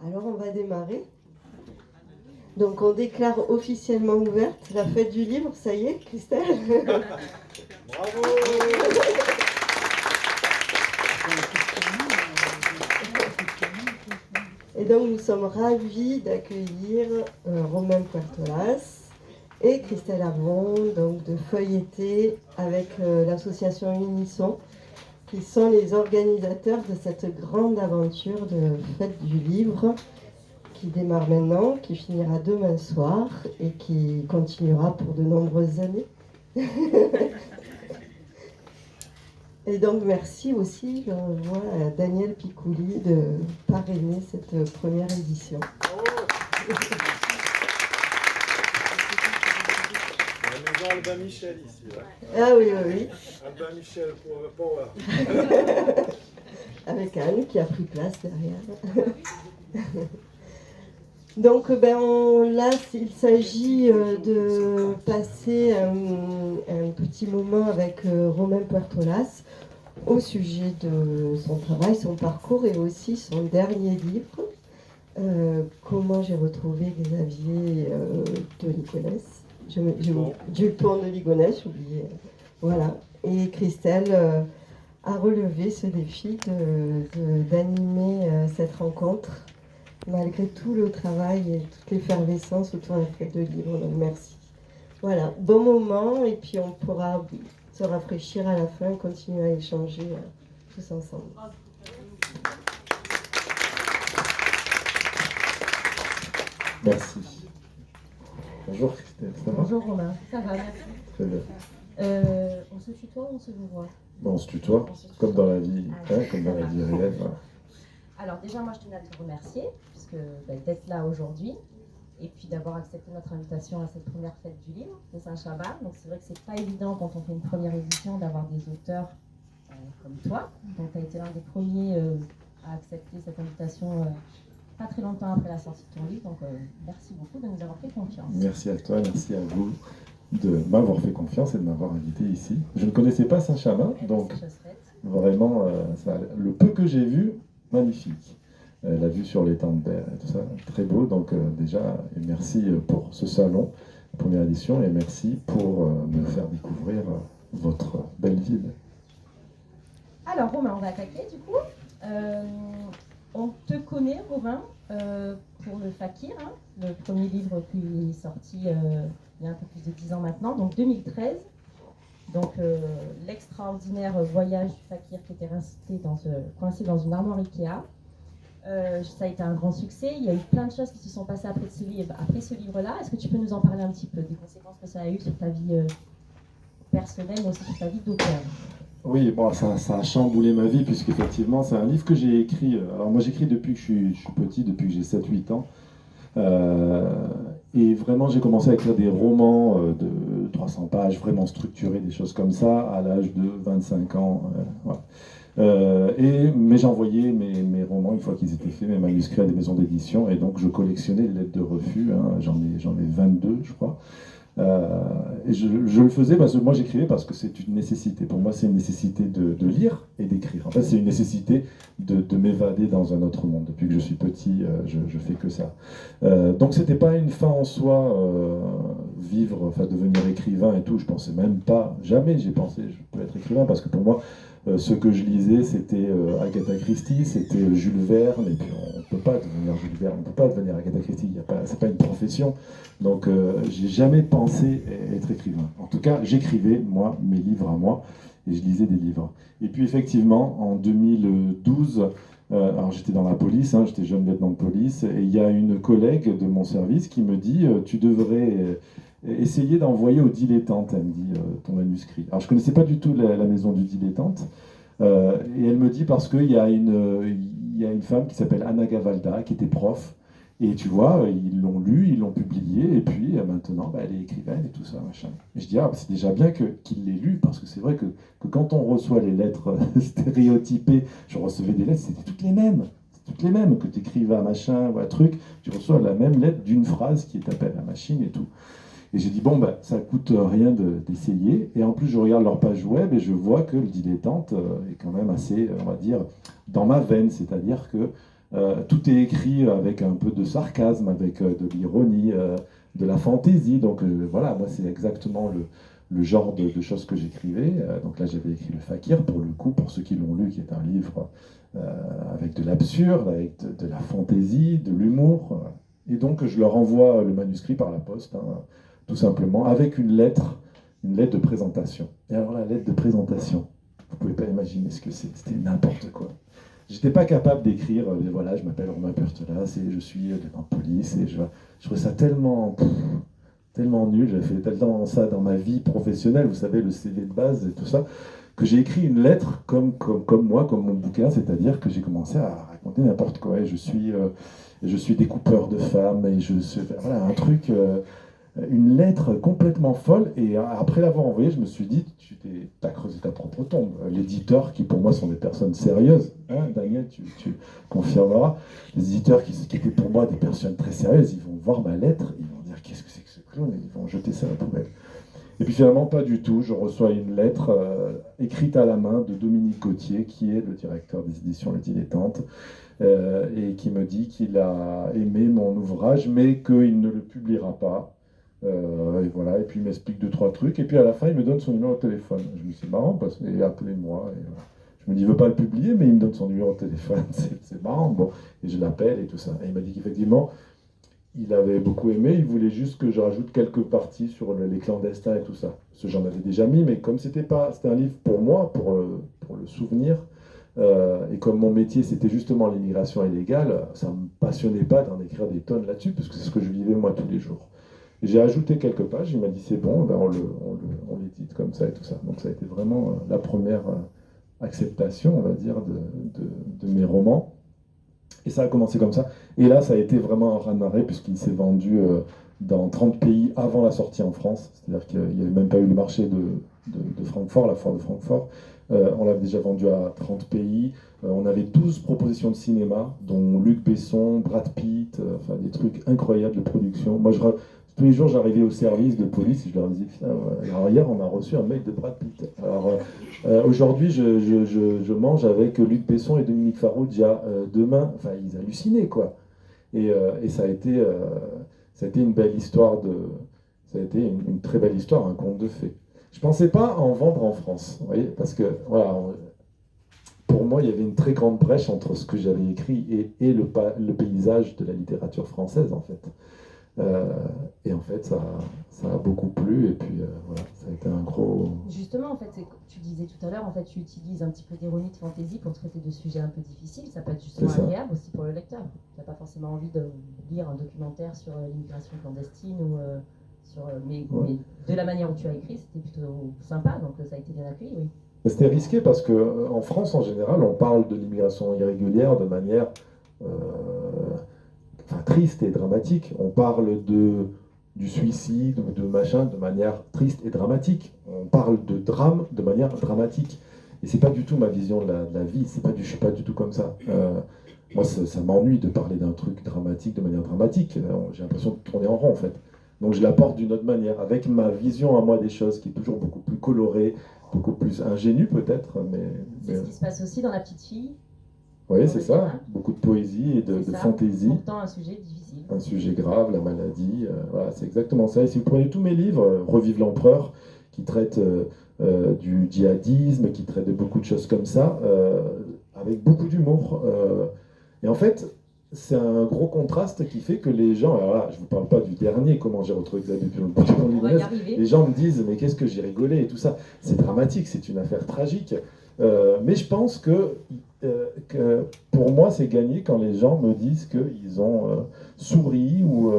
Alors on va démarrer. Donc on déclare officiellement ouverte la fête du livre, ça y est, Christelle. Bravo. Et donc nous sommes ravis d'accueillir Romain Puertolas et Christelle Arbon, donc de feuilleter avec l'association Unisson, qui sont les organisateurs de cette grande aventure de fête du livre, qui démarre maintenant, qui finira demain soir et qui continuera pour de nombreuses années. Et donc merci aussi, je vois à Daniel Picouli de parrainer cette première édition. La maison Albin Michel ici. Là. Ah oui, oui, oui. Albin Michel pour Power. Avec Anne qui a pris place derrière. Donc là, il s'agit de passer un petit moment avec Romain Puertolas au sujet de son travail, son parcours et aussi son dernier livre, Comment j'ai retrouvé Xavier de Ligonnès. Dupont de Ligonnès, j'ai oublié. Voilà. Et Christelle a relevé ce défi d'animer cette rencontre, malgré tout le travail et toute l'effervescence autour de la fête de livre. Donc merci. Voilà, bon moment et puis on pourra se rafraîchir à la fin, continuer à échanger tous ensemble. Merci. Bonjour Christelle, ça va? Bonjour Romain, ça va, merci. Très bien. On se tutoie ou on se voit? Bon, on se tutoie, comme dans la vie, comme dans la vie réelle. Voilà. Alors déjà, moi je tenais à te remercier puisque d'être là aujourd'hui et puis d'avoir accepté notre invitation à cette première fête du livre de Saint-Chabat. Donc c'est vrai que c'est pas évident quand on fait une première édition d'avoir des auteurs comme toi. Donc tu as été l'un des premiers à accepter cette invitation pas très longtemps après la sortie de ton livre. Donc merci beaucoup de nous avoir fait confiance. Merci à toi, merci à vous de m'avoir fait confiance et de m'avoir invité ici. Je ne connaissais pas Saint-Chabat, donc vraiment, le peu que j'ai vu, magnifique. La vue sur l'étang de Berre et tout ça, très beau. Donc déjà, et merci pour ce salon, première édition, et merci pour me faire découvrir votre belle ville. Alors Romain, on va attaquer du coup. On te connaît, Romain, pour le Fakir, le premier livre qui est sorti il y a un peu plus de 10 ans maintenant, donc 2013. Donc l'extraordinaire voyage du Fakir qui était coincé dans une armoire Ikea. Ça a été un grand succès. Il y a eu plein de choses qui se sont passées après ce livre-là. Est-ce que tu peux nous en parler un petit peu des conséquences que ça a eu sur ta vie personnelle, mais aussi sur ta vie d'auteur? Oui, bon, ça a chamboulé ma vie, puisqu'effectivement, c'est un livre que j'ai écrit. Alors, moi, j'écris depuis que je suis petit, depuis que j'ai 7-8 ans. Et vraiment, j'ai commencé à écrire des romans de 300 pages, vraiment structurés, des choses comme ça, à l'âge de 25 ans. Voilà. Mais j'envoyais mes romans, une fois qu'ils étaient faits, mes manuscrits à des maisons d'édition, et donc je collectionnais les lettres de refus. J'en ai 22, je crois. Et je le faisais parce que moi j'écrivais parce que c'est une nécessité. Pour moi, c'est une nécessité de lire et d'écrire. En fait, c'est une nécessité de m'évader dans un autre monde. Depuis que je suis petit, je fais que ça. Donc, c'était pas une fin en soi, vivre, enfin devenir écrivain et tout. Je pensais même pas, jamais j'ai pensé je peux être écrivain, parce que pour moi, ce que je lisais, c'était Agatha Christie, c'était Jules Verne, et puis on ne peut pas devenir Jules Verne, on ne peut pas devenir Agatha Christie, c'est pas une profession. Donc j'ai jamais pensé être écrivain. En tout cas, j'écrivais, moi, mes livres à moi, et je lisais des livres. Et puis effectivement, en 2012, alors j'étais dans la police, j'étais jeune lieutenant de police, et il y a une collègue de mon service qui me dit tu devrais essayer d'envoyer au Dilettante, elle me dit, ton manuscrit. Alors je ne connaissais pas du tout la maison du Dilettante, et elle me dit parce qu'il y a une femme qui s'appelle Anna Gavalda, qui était prof, et tu vois, ils l'ont lu, ils l'ont publié, et puis maintenant, elle est écrivaine et tout ça, machin. Et je dis, c'est déjà bien qu'il l'ait lu, parce que c'est vrai que quand on reçoit les lettres stéréotypées, je recevais des lettres, c'était toutes les mêmes, que tu écrives à machin ou à truc, tu reçois la même lettre d'une phrase qui t'appelle à machine et tout. Et j'ai dit, ça coûte rien d'essayer. Et en plus, je regarde leur page web et je vois que le Dilettante est quand même assez, on va dire, dans ma veine. C'est-à-dire que Tout est écrit avec un peu de sarcasme, avec de l'ironie, de la fantaisie. Donc voilà, moi c'est exactement le genre de choses que j'écrivais. Donc là j'avais écrit le Fakir, pour le coup, pour ceux qui l'ont lu, qui est un livre avec de l'absurde, avec de la fantaisie, de l'humour. Et donc je leur envoie le manuscrit par la poste, hein, tout simplement, avec une lettre de présentation. Et alors la lettre de présentation, vous pouvez pas imaginer ce que c'est, c'était n'importe quoi. J'étais pas capable d'écrire, voilà, je m'appelle Romain Puertolas et je suis lieutenant de police, et je trouvais ça tellement nul, j'ai fait tellement ça dans ma vie professionnelle, vous savez, le CV de base et tout ça, que j'ai écrit une lettre comme moi, comme mon bouquin, c'est-à-dire que j'ai commencé à raconter n'importe quoi, et je suis découpeur de femmes, et voilà, un truc, une lettre complètement folle, et après l'avoir envoyée, je me suis dit, t'as creusé ta propre tombe. L'éditeur, qui pour moi sont des personnes sérieuses, hein, Daniel, tu confirmeras, les éditeurs qui étaient pour moi des personnes très sérieuses, ils vont voir ma lettre, ils vont dire qu'est-ce que c'est que ce clown, et ils vont jeter ça à la poubelle. Et puis finalement, pas du tout, je reçois une lettre écrite à la main de Dominique Gauthier, qui est le directeur des éditions Le Dilettante, et qui me dit qu'il a aimé mon ouvrage, mais qu'il ne le publiera pas. Et voilà, et puis il m'explique 2-3 trucs, et puis à la fin il me donne son numéro de téléphone. Je me dis c'est marrant, parce qu'il appelez-moi. Et voilà. Je me dis il veut pas le publier, mais il me donne son numéro de téléphone, c'est marrant. Bon, et je l'appelle et tout ça. Et il m'a dit qu'effectivement il avait beaucoup aimé, il voulait juste que je rajoute quelques parties sur les clandestins et tout ça. Parce que j'en avais déjà mis, mais comme c'était un livre pour moi, pour le souvenir, et comme mon métier c'était justement l'immigration illégale, ça ne me passionnait pas d'en écrire des tonnes là-dessus, parce que c'est ce que je vivais moi tous les jours. J'ai ajouté quelques pages, il m'a dit c'est bon, ben on l'édite comme ça et tout ça. Donc ça a été vraiment la première acceptation, on va dire, de mes romans. Et ça a commencé comme ça. Et là, ça a été vraiment un raz-de-marée, puisqu'il s'est vendu dans 30 pays avant la sortie en France. C'est-à-dire qu'il n'y avait même pas eu le marché de Francfort, la foire de Francfort. On l'avait déjà vendu à 30 pays. On avait 12 propositions de cinéma, dont Luc Besson, Brad Pitt, enfin des trucs incroyables de production. Moi, tous les jours, j'arrivais au service de police et je leur disais, putain, alors hier, on a reçu un mail de Brad Pitt. Alors aujourd'hui, je mange avec Luc Besson et Dominique Farrugia. Demain, enfin, ils hallucinaient, quoi. Et ça a été une belle histoire ça a été une très belle histoire, un conte de fées. Je pensais pas en vendre en France, vous voyez, parce que voilà, pour moi, il y avait une très grande brèche entre ce que j'avais écrit et le paysage de la littérature française, en fait. Et en fait, ça a beaucoup plu, et puis voilà, ça a été un gros... Justement, en fait, tu disais tout à l'heure, en fait, tu utilises un petit peu d'ironie, de fantaisie pour traiter de sujets un peu difficiles. Ça peut être justement agréable aussi pour le lecteur. Tu n'as pas forcément envie de lire un documentaire sur l'immigration clandestine, mais de la manière où tu as écrit, c'était plutôt sympa, donc ça a été bien accueilli, oui. C'était risqué parce qu'en France, en général, on parle de l'immigration irrégulière de manière... triste et dramatique. On parle du suicide ou de machin de manière triste et dramatique. On parle de drame de manière dramatique. Et c'est pas du tout ma vision de la vie. Je suis pas du tout comme ça. Moi, ça m'ennuie de parler d'un truc dramatique de manière dramatique. J'ai l'impression de tourner en rond, en fait. Donc je l'apporte d'une autre manière, avec ma vision à moi des choses, qui est toujours beaucoup plus colorée, beaucoup plus ingénue peut-être. C'est ce qui se passe aussi dans La Petite Fille. Oui, c'est ça. Beaucoup de poésie et de fantaisie. Pourtant un sujet difficile. Un sujet grave, la maladie. Voilà, c'est exactement ça. Et si vous prenez tous mes livres, Revive l'empereur, qui traite du djihadisme, qui traite de beaucoup de choses comme ça, avec beaucoup d'humour. Et en fait, c'est un gros contraste qui fait que les gens, alors là, je ne vous parle pas du dernier, comment j'ai retrouvé Xavier Dupont-Ligonnès, les gens me disent, mais qu'est-ce que j'ai rigolé et tout ça. C'est dramatique, c'est une affaire tragique. Mais je pense que pour moi, c'est gagné quand les gens me disent qu'ils ont souri ou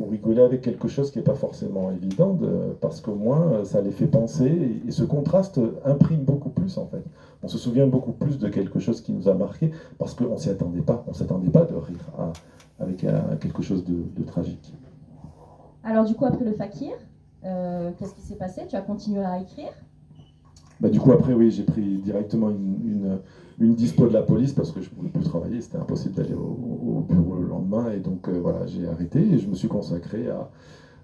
rigolé avec quelque chose qui n'est pas forcément évident, parce qu'au moins, ça les fait penser. Et ce contraste imprime beaucoup plus, en fait. On se souvient beaucoup plus de quelque chose qui nous a marqué, parce qu'on ne s'y attendait pas. On ne s'attendait pas de rire avec quelque chose de tragique. Alors du coup, après le Fakir, qu'est-ce qui s'est passé? Tu as continué à écrire? Bah, du coup, après, oui, j'ai pris directement une dispo de la police parce que je ne pouvais plus travailler, c'était impossible d'aller au bureau le lendemain. Et donc, voilà, j'ai arrêté et je me suis consacré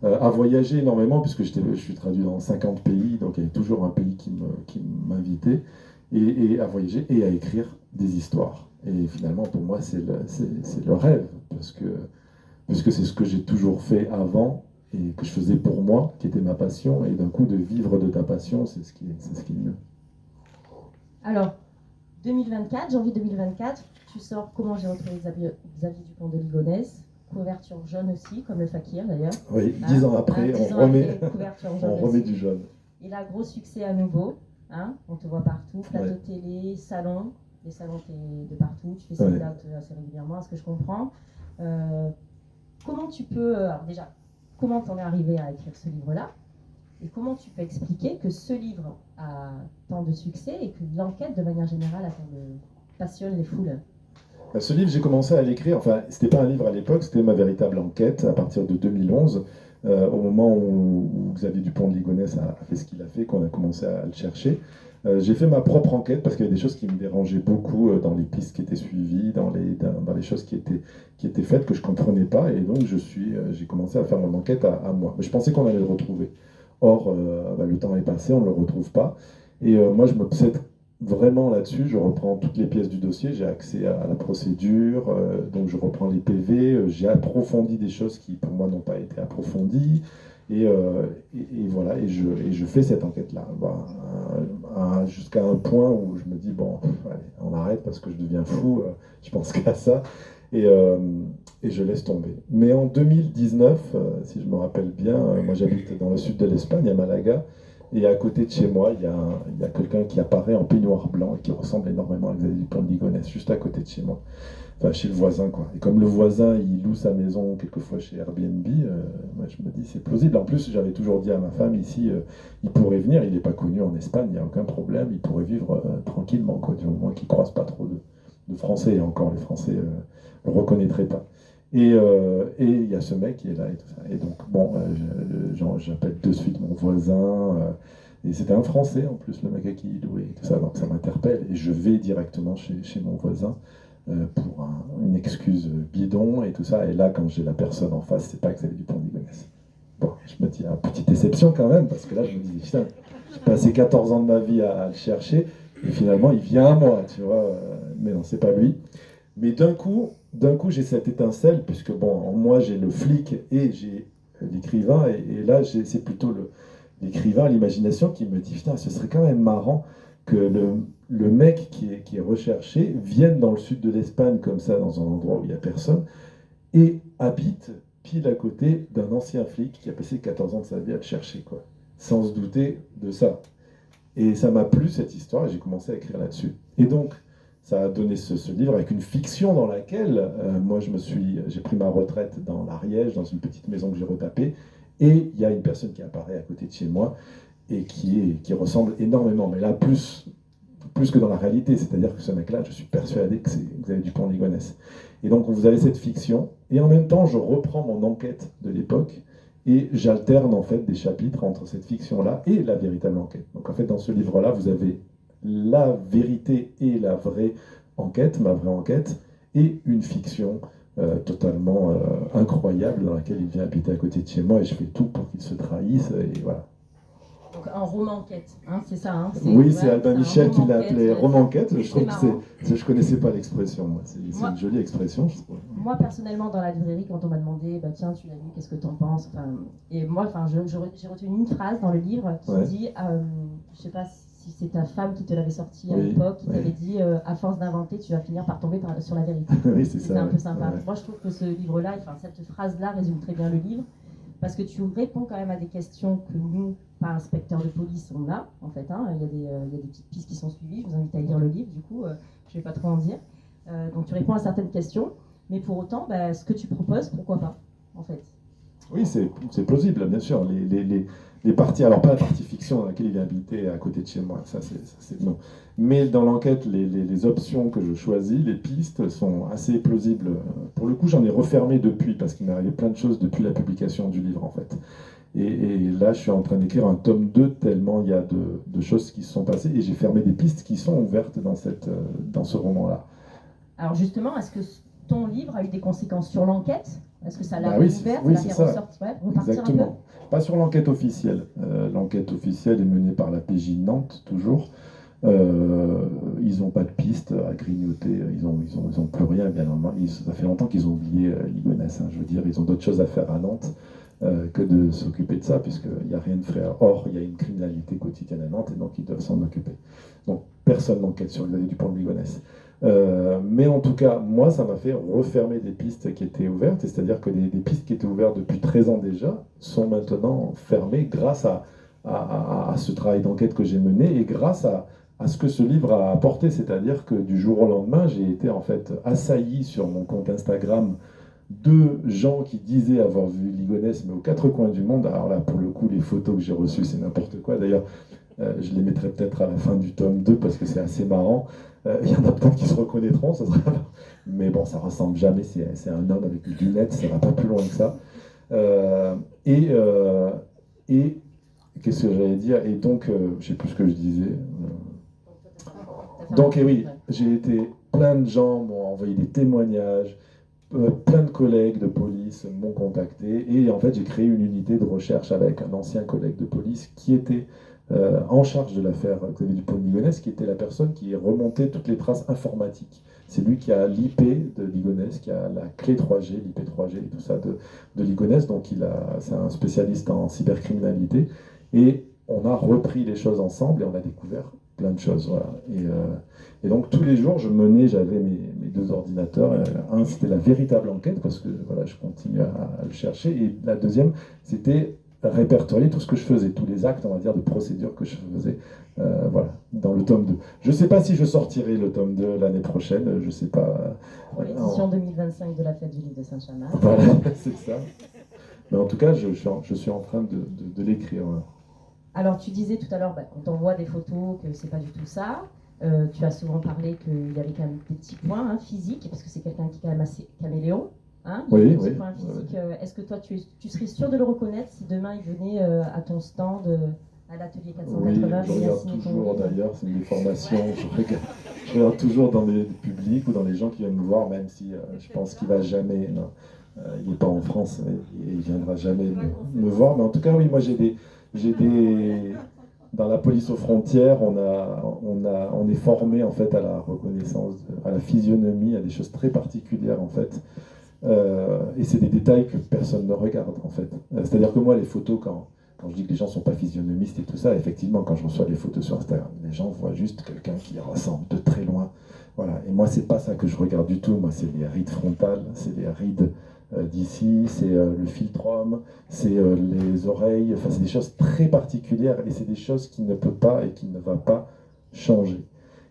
à voyager énormément puisque je suis traduit dans 50 pays, donc il y avait toujours un pays qui m'invitait. et à voyager et à écrire des histoires. Et finalement, pour moi, c'est le rêve, puisque c'est ce que j'ai toujours fait avant et que je faisais pour moi, qui était ma passion. Et d'un coup, de vivre de ta passion, c'est ce qui est mieux. Alors, 2024, janvier 2024, tu sors Comment j'ai retrouvé Xavier Dupont de Ligonnès, couverture jaune aussi, comme le Fakir d'ailleurs. Oui, 10 ans après, 10 ans on remet, après, couverture jaune on remet aussi. du jaune. Et là, gros succès à nouveau, hein, on te voit partout, plateau Ouais. télé, salon, les salons t'es de partout, tu fais sold out assez régulièrement, à ce que je comprends. Comment tu peux, alors déjà, comment t'en es arrivé à écrire ce livre-là? Et comment tu peux expliquer que ce livre a tant de succès et que l'enquête, de manière générale, passionne les foules? Ce livre, j'ai commencé à l'écrire, enfin, c'était pas un livre à l'époque, c'était ma véritable enquête à partir de 2011, au moment où Xavier Dupont de Ligonnès a fait ce qu'il a fait, qu'on a commencé à le chercher. J'ai fait ma propre enquête parce qu'il y a des choses qui me dérangeaient beaucoup dans les pistes qui étaient suivies, dans les choses qui étaient faites que je ne comprenais pas. Et donc, j'ai commencé à faire mon enquête à moi. Mais je pensais qu'on allait le retrouver. Or, le temps est passé, on ne le retrouve pas. Et moi, je m'obsède vraiment là-dessus. Je reprends toutes les pièces du dossier. J'ai accès à la procédure. Donc, je reprends les PV. J'ai approfondi des choses qui, pour moi, n'ont pas été approfondies. Et voilà, et je fais cette enquête-là, jusqu'à un point où je me dis, bon, allez, on arrête parce que je deviens fou, je pense qu'à ça, et je laisse tomber. Mais en 2019, si je me rappelle bien, moi j'habite dans le sud de l'Espagne, à Malaga, et à côté de chez moi, il y a quelqu'un qui apparaît en peignoir blanc et qui ressemble énormément à Xavier Dupont de Ligonnès, juste à côté de chez moi. Enfin, chez le voisin, quoi. Et comme le voisin, il loue sa maison quelquefois chez Airbnb, moi, je me dis, c'est plausible. En plus, j'avais toujours dit à ma femme, ici, il pourrait venir, il n'est pas connu en Espagne, il n'y a aucun problème, il pourrait vivre tranquillement, quoi, du moment qu'il ne croise pas trop de Français, et encore, les Français ne le reconnaîtraient pas. Et il y a ce mec qui est là, et tout ça. Et donc, bon, j'appelle de suite mon voisin, et c'était un Français, en plus, le mec à qui il louait, et tout ça, donc ça m'interpelle, et je vais directement chez mon voisin, pour une excuse bidon et tout ça. Et là, quand j'ai la personne en face, c'est pas Xavier Dupont de Ligonnès. Bon, je me dis, petite déception quand même, parce que là, je me dis, putain, j'ai passé 14 ans de ma vie à le chercher, et finalement, il vient à moi, tu vois. Mais non, c'est pas lui. Mais d'un coup, j'ai cette étincelle, puisque bon, en moi, j'ai le flic et j'ai l'écrivain, et là, c'est plutôt l'écrivain, l'imagination qui me dit, putain, ce serait quand même marrant que le mec qui est recherché vienne dans le sud de l'Espagne, comme ça, dans un endroit où il n'y a personne, et habite pile à côté d'un ancien flic qui a passé 14 ans de sa vie à le chercher, quoi, sans se douter de ça. Et ça m'a plu, cette histoire, et j'ai commencé à écrire là-dessus. Et donc, ça a donné ce livre avec une fiction dans laquelle, moi, j'ai pris ma retraite dans l'Ariège, dans une petite maison que j'ai retapée, et il y a une personne qui apparaît à côté de chez moi, et qui ressemble énormément, mais là, plus que dans la réalité, c'est-à-dire que ce mec-là, je suis persuadé que c'est Xavier Dupont de Ligonnès. Et donc, vous avez cette fiction, et en même temps, je reprends mon enquête de l'époque, et j'alterne en fait des chapitres entre cette fiction-là et la véritable enquête. Donc en fait, dans ce livre-là, vous avez la vérité et la vraie enquête, ma vraie enquête, et une fiction totalement incroyable dans laquelle il vient habiter à côté de chez moi, et je fais tout pour qu'il se trahisse, et voilà. Donc un roman-enquête, hein, c'est ça, hein, Oui, c'est Albin Michel qui l'a appelé roman-enquête. Je trouve marrant. que je connaissais pas l'expression, moi. C'est une jolie expression, je trouve. Moi, personnellement, dans la librairie, quand on m'a demandé, bah, tiens, tu l'as lu, qu'est-ce que t'en penses, et moi, j'ai retenu une phrase dans le livre qui dit, je sais pas si c'est ta femme qui te l'avait sorti à l'époque, qui t'avait dit, à force d'inventer, tu vas finir par tomber sur la vérité. Oui, c'est ça. C'est un peu sympa. Moi, je trouve que ce livre-là, cette phrase-là résume très bien le livre, parce que tu réponds quand même à des questions que nous, par inspecteur de police, on a, en fait. Hein. Il y a des petites pistes qui sont suivies. Je vous invite à lire le livre, du coup, je ne vais pas trop en dire. Donc, tu réponds à certaines questions, mais pour autant, ce que tu proposes, pourquoi pas, en fait. Oui, c'est plausible, bien sûr. Les parties, alors pas la partie fiction dans laquelle il est habité à côté de chez moi, ça c'est non. Mais dans l'enquête, les options que je choisis, les pistes sont assez plausibles. Pour le coup, j'en ai refermé depuis, parce qu'il m'est arrivé plein de choses depuis la publication du livre, en fait. Et là, je suis en train d'écrire un tome 2, tellement il y a de choses qui se sont passées, et j'ai fermé des pistes qui sont ouvertes dans ce roman-là. Alors justement, est-ce que ton livre a eu des conséquences sur l'enquête ? Est-ce que ça l'a ouverte, oui, l'a c'est fait ça. ressortir, repartir Exactement. un peu ? Pas sur l'enquête officielle. L'enquête officielle est menée par la PJ Nantes, toujours. Ils n'ont pas de piste à grignoter, ils ont plus rien, bien normal. Ça fait longtemps qu'ils ont oublié Ligonnès, hein, je veux dire, ils ont d'autres choses à faire à Nantes que de s'occuper de ça, puisqu'il n'y a rien de fait. Or, il y a une criminalité quotidienne à Nantes, et donc ils doivent s'en occuper. Donc, personne n'enquête sur Xavier Dupont de Ligonnès. Mais en tout cas, moi, ça m'a fait refermer des pistes qui étaient ouvertes, c'est-à-dire que des pistes qui étaient ouvertes depuis 13 ans déjà sont maintenant fermées grâce à ce travail d'enquête que j'ai mené et grâce à ce que ce livre a apporté, c'est-à-dire que du jour au lendemain, j'ai été en fait assailli sur mon compte Instagram de gens qui disaient avoir vu Ligonnès, mais aux quatre coins du monde. Alors là, pour le coup, les photos que j'ai reçues, c'est n'importe quoi. D'ailleurs, je les mettrai peut-être à la fin du tome 2 parce que c'est assez marrant. Il y en a peut-être qui se reconnaîtront, mais bon, ça ressemble jamais. C'est un homme avec des lunettes, ça va pas plus loin que ça. Et qu'est-ce que j'allais dire? Et donc, je sais plus ce que je disais. Donc, et oui, j'ai été, plein de gens m'ont envoyé des témoignages, plein de collègues de police m'ont contacté, et en fait, j'ai créé une unité de recherche avec un ancien collègue de police qui était en charge de l'affaire Xavier Dupont de Ligonnès, qui était la personne qui remontait toutes les traces informatiques. C'est lui qui a l'IP de Ligonnès, qui a la clé 3G, l'IP 3G et tout ça de Ligonnès, donc c'est un spécialiste en cybercriminalité, et on a repris les choses ensemble et on a découvert plein de choses. Voilà. Et donc tous les jours, j'avais mes deux ordinateurs. Un, c'était la véritable enquête, parce que voilà, je continue à le chercher. Et la deuxième, c'était répertorier tout ce que je faisais, tous les actes, on va dire, de procédure que je faisais. Voilà, dans le tome 2. Je ne sais pas si je sortirai le tome 2 l'année prochaine, je ne sais pas. Pour l'édition 2025 de la Fête du Livre de Saint-Chamas. Voilà, c'est ça. Mais en tout cas, je suis en train de l'écrire. Voilà. Alors, tu disais tout à l'heure, quand on voit des photos, que c'est pas du tout ça. Tu as souvent parlé qu'il y avait quand même des petits points physiques, parce que c'est quelqu'un qui est quand même assez caméléon. Hein, oui, des petits points physiques. Oui. Est-ce que toi, tu serais sûr de le reconnaître si demain il venait à ton stand, à l'atelier 480? Oui, je regarde toujours d'ailleurs, c'est une des formations. Je regarde toujours dans les publics ou dans les gens qui viennent me voir, même si je pense qu'il va jamais. Non, il n'est pas en France, et il viendra jamais me voir. Mais en tout cas, oui, moi j'ai des dans la police aux frontières, on est formé en fait à la reconnaissance, à la physionomie, à des choses très particulières en fait. Et c'est des détails que personne ne regarde en fait. C'est-à-dire que moi, les photos, quand je dis que les gens ne sont pas physionomistes et tout ça, effectivement, quand je reçois des photos sur Instagram, les gens voient juste quelqu'un qui ressemble de très loin. Voilà. Et moi, c'est pas ça que je regarde du tout. Moi, c'est les rides frontales, c'est les rides d'ici, c'est le philtrum, c'est les oreilles. Enfin, c'est des choses très particulières et c'est des choses qui ne peut pas et qui ne va pas changer.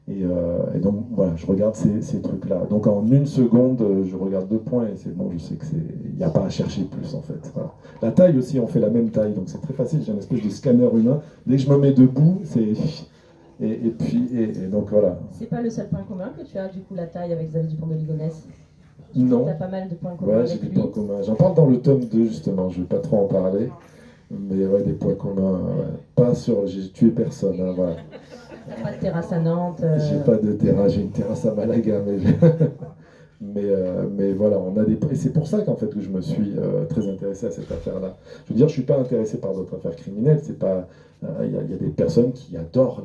Et donc, voilà, je regarde ces trucs-là. Donc, en une seconde, je regarde 2 points et c'est bon, je sais qu'il n'y a pas à chercher plus, en fait. Voilà. La taille aussi, on fait la même taille, donc c'est très facile. J'ai une espèce de scanner humain. Dès que je me mets debout, c'est... Et donc, voilà. C'est pas le seul point commun que tu as, du coup, la taille avec Xavier Dupont de Ligonnès? Non. Tu as pas mal de points communs Ouais, avec j'ai des lui. points communs. J'en parle dans le tome 2, justement. Je ne vais pas trop en parler. Mais ouais, des points communs. Ouais. Pas sur... J'ai tué personne, hein, voilà. T'as pas de terrasse à Nantes. J'ai pas de terrasse, j'ai une terrasse à Malaga, mais voilà, on a des... Et c'est pour ça qu'en fait que je me suis très intéressé à cette affaire-là. Je veux dire, je suis pas intéressé par d'autres affaires criminelles. C'est pas, y a des personnes qui adorent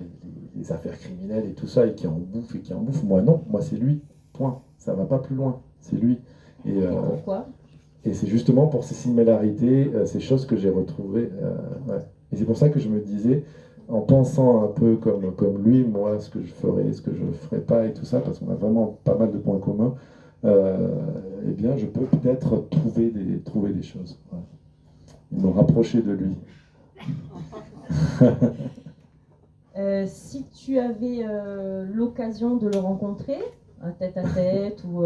les affaires criminelles et tout ça et qui en bouffent et qui en bouffent. Moi non, moi c'est lui. Point. Ça va pas plus loin. C'est lui. Et pourquoi? Et c'est justement pour ces similarités, ces choses que j'ai retrouvées. Ouais. Et c'est pour ça que je me disais, en pensant un peu comme lui, moi, ce que je ferais, ce que je ne ferais pas et tout ça, parce qu'on a vraiment pas mal de points communs, eh bien, je peux peut-être trouver des choses. Ouais. Me rapprocher de lui. Si tu avais l'occasion de le rencontrer, un tête-à-tête, ou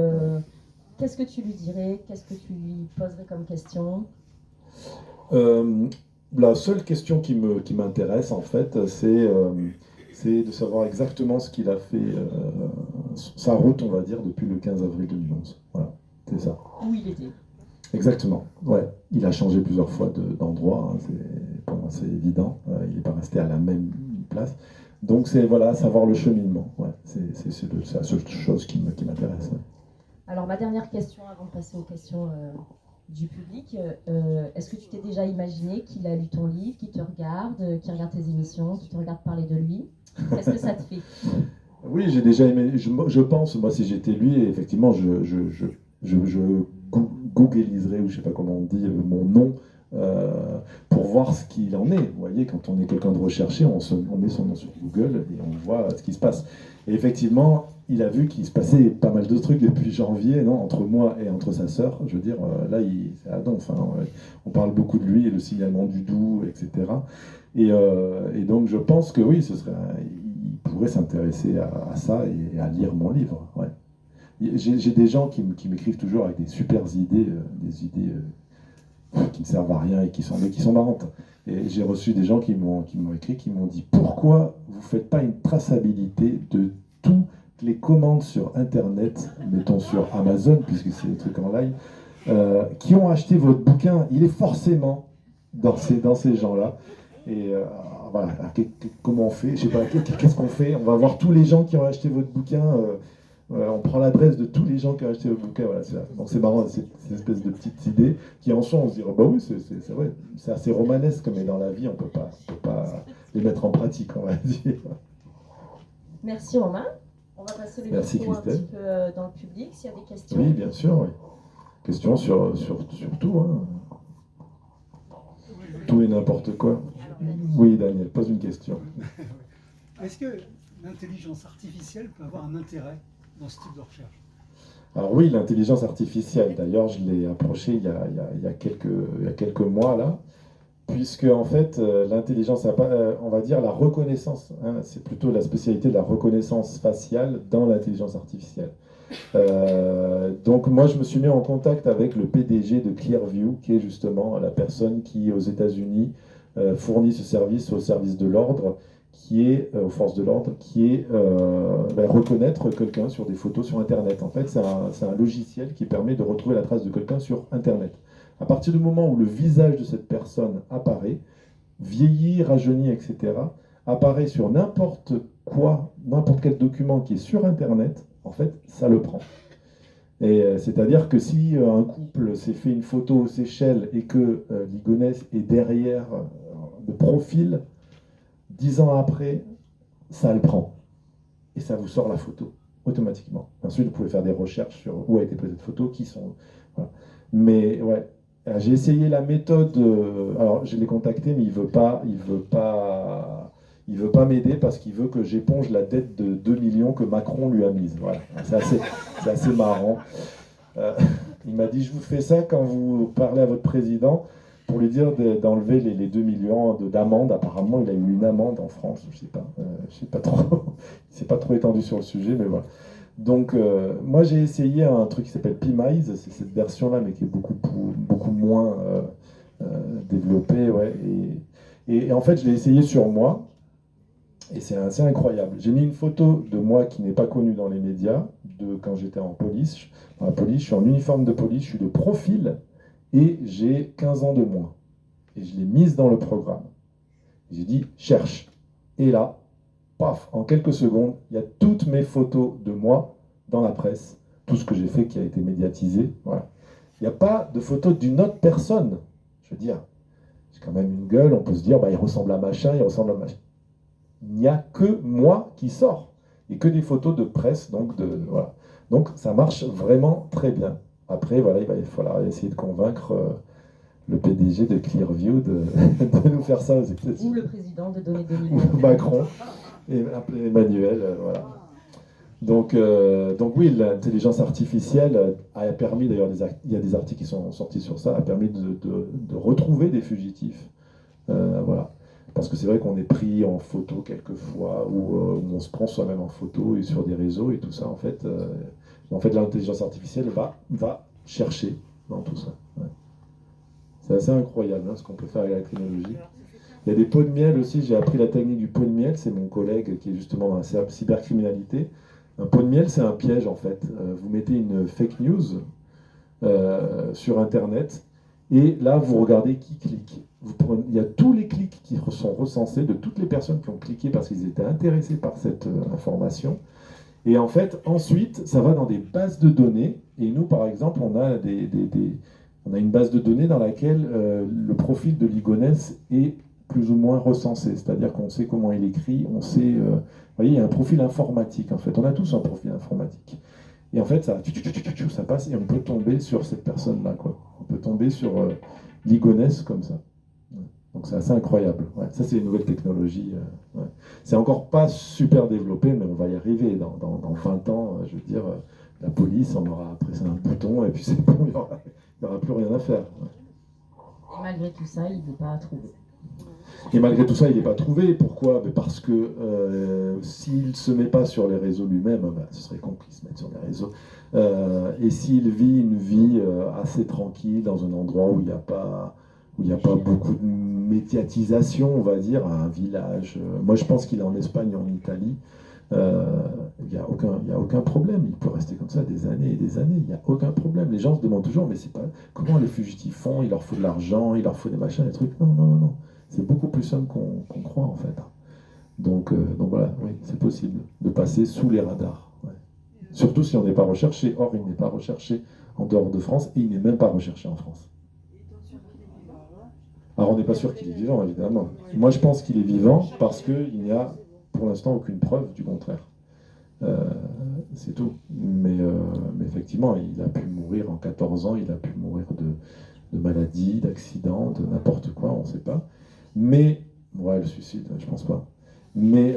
qu'est-ce que tu lui dirais? Qu'est-ce que tu lui poserais comme question? La seule question qui m'intéresse, en fait, c'est de savoir exactement ce qu'il a fait, sa route, on va dire, depuis le 15 avril 2011. Voilà, c'est ça. Où il était? Exactement, ouais. Il a changé plusieurs fois d'endroit, hein, pour moi c'est évident. Il n'est pas resté à la même place. Donc c'est, voilà, savoir le cheminement. Ouais. C'est la seule chose qui m'intéresse. Ouais. Alors ma dernière question, avant de passer aux questions du public, est-ce que tu t'es déjà imaginé qu'il a lu ton livre, qu'il te regarde, qu'il regarde tes émissions, qu'il te regarde parler de lui? Qu'est-ce que ça te fait? Oui, j'ai déjà aimé. Je pense, moi, si j'étais lui, effectivement, je googliserais, ou je sais pas comment on dit, mon nom euh, pour voir ce qu'il en est. Vous voyez, quand on est quelqu'un de recherché, on met son nom sur Google et on voit ce qui se passe. Et effectivement, il a vu qu'il se passait pas mal de trucs depuis janvier, non, entre moi et entre sa sœur. Je veux dire, là, c'est à donf. Hein, on parle beaucoup de lui et le signalement du doux, etc. Et donc, je pense que oui, il pourrait s'intéresser à ça et à lire mon livre. Ouais. J'ai des gens qui m'écrivent toujours avec des super idées, des idées qui ne servent à rien et mais qui sont marrantes. Et j'ai reçu des gens qui m'ont écrit, qui m'ont dit pourquoi vous ne faites pas une traçabilité de toutes les commandes sur Internet, mettons sur Amazon, puisque c'est des trucs en ligne, qui ont acheté votre bouquin. Il est forcément dans ces gens-là. Et voilà, comment on fait? Je sais pas, qu'est-ce qu'on fait? On va voir tous les gens qui ont acheté votre bouquin. On prend l'adresse de tous les gens qui ont acheté votre bouquin. Voilà, donc c'est marrant, c'est une espèce de petites idées qui en sont, on se dit, oh, bah oui, c'est vrai, c'est assez romanesque, mais dans la vie, on peut pas les mettre en pratique, on va dire. Merci Romain. On va passer le Merci, micro un Christelle. petit peu dans le public s'il y a des questions. Oui, bien sûr, oui. Question sur tout, hein. Tout et n'importe quoi. Oui, Daniel, pose une question. Est-ce que l'intelligence artificielle peut avoir un intérêt dans ce type de recherche? Alors oui, l'intelligence artificielle, d'ailleurs, je l'ai approché il y a quelques mois, là, puisque en fait, l'intelligence, on va dire la reconnaissance, hein, c'est plutôt la spécialité de la reconnaissance faciale dans l'intelligence artificielle. Donc moi, je me suis mis en contact avec le PDG de Clearview, qui est justement la personne qui, aux États-Unis, fournit ce service au service de l'ordre, qui est aux forces de l'ordre, qui est reconnaître quelqu'un sur des photos sur Internet. En fait, c'est un logiciel qui permet de retrouver la trace de quelqu'un sur Internet. À partir du moment où le visage de cette personne apparaît, vieilli, rajeuni, etc., apparaît sur n'importe quoi, n'importe quel document qui est sur Internet, en fait, ça le prend. Et c'est-à-dire que si un couple s'est fait une photo aux Seychelles et que Ligonès est derrière de profil, 10 ans après, ça le prend. Et ça vous sort la photo, automatiquement. Ensuite, vous pouvez faire des recherches sur où a été prise cette photo, qui sont... Voilà. Mais ouais, j'ai essayé la méthode... alors, je l'ai contacté, mais il veut pas m'aider parce qu'il veut que j'éponge la dette de 2 millions que Macron lui a mise. Voilà. C'est assez marrant. Il m'a dit, je vous fais ça quand vous parlez à votre président, pour lui dire d'enlever les 2 millions d'amende. Apparemment, il a eu une amende en France, je sais pas trop. Il s'est pas trop étendu sur le sujet, mais voilà. Donc, moi, j'ai essayé un truc qui s'appelle PMISE, c'est cette version-là, mais qui est beaucoup moins développée, ouais. Et en fait, je l'ai essayé sur moi, et c'est assez incroyable. J'ai mis une photo de moi qui n'est pas connue dans les médias, de quand j'étais en police. Dans la police, je suis en uniforme de police, je suis de profil, et j'ai 15 ans de moins. Et je l'ai mise dans le programme. J'ai dit, cherche. Et là, paf, en quelques secondes, il y a toutes mes photos de moi dans la presse, tout ce que j'ai fait qui a été médiatisé. Voilà. Il n'y a pas de photos d'une autre personne. Je veux dire, j'ai quand même une gueule, on peut se dire, bah, il ressemble à machin, il ressemble à machin. Il n'y a que moi qui sort. Et que des photos de presse, voilà. Donc ça marche vraiment très bien. Après, voilà, il va falloir essayer de convaincre le PDG de Clearview de nous faire ça aux États-Unis. Ou le président de donner des millions. Macron et Emmanuel, voilà. Donc oui, l'intelligence artificielle a permis, d'ailleurs, il y a des articles qui sont sortis sur ça, a permis de retrouver des fugitifs. Voilà. Parce que c'est vrai qu'on est pris en photo quelquefois, ou on se prend soi-même en photo et sur des réseaux et tout ça, en fait l'intelligence artificielle va chercher dans tout ça. Ouais. C'est assez incroyable, hein, ce qu'on peut faire avec la technologie. Il y a des pots de miel aussi, j'ai appris la technique du pot de miel, c'est mon collègue qui est justement dans la cybercriminalité. Un pot de miel, c'est un piège en fait. Vous mettez une fake news sur Internet, et là vous regardez qui clique. Il y a tous les clics qui sont recensés de toutes les personnes qui ont cliqué parce qu'ils étaient intéressés par cette information. Et en fait, ensuite, ça va dans des bases de données. Et nous, par exemple, on a une base de données dans laquelle le profil de Ligonès est plus ou moins recensés, c'est-à-dire qu'on sait comment il écrit, on sait... vous voyez, il y a un profil informatique, en fait. On a tous un profil informatique. Et en fait, ça passe et on peut tomber sur cette personne-là, quoi. On peut tomber sur Ligonesse comme ça. Ouais. Donc c'est assez incroyable. Ouais. Ça, c'est une nouvelle technologie. Ouais. C'est encore pas super développé, mais on va y arriver. Dans 20 ans, je veux dire, la police, on aura pressé un bouton et puis c'est bon, il n'y aura plus rien à faire. Ouais. Et malgré tout ça, il n'est pas trouvé. Et malgré tout ça, il n'est pas trouvé. Pourquoi? Parce que s'il ne se met pas sur les réseaux lui-même, ce serait con qu'il se mette sur les réseaux. Et s'il vit une vie assez tranquille dans un endroit où il n'y a pas beaucoup de médiatisation, on va dire, un village. Moi, je pense qu'il est en Espagne, en Italie. Il n'y a aucun problème. Il peut rester comme ça des années et des années. Il n'y a aucun problème. Les gens se demandent toujours, mais c'est pas comment les fugitifs font. Il leur faut de l'argent, il leur faut des machins, des trucs. Non, non, non, non. C'est beaucoup plus simple qu'on croit en fait. Donc voilà, oui, c'est possible de passer sous les radars. Ouais. Surtout si on n'est pas recherché. Or, il n'est pas recherché en dehors de France et il n'est même pas recherché en France. Alors, on n'est pas sûr qu'il est vivant, évidemment. Moi, je pense qu'il est vivant parce qu'il n'y a pour l'instant aucune preuve du contraire. C'est tout. Mais effectivement, il a pu mourir en 14 ans, il a pu mourir de maladie, d'accident, de n'importe quoi, on ne sait pas. Mais, ouais, le suicide, je pense pas. Mais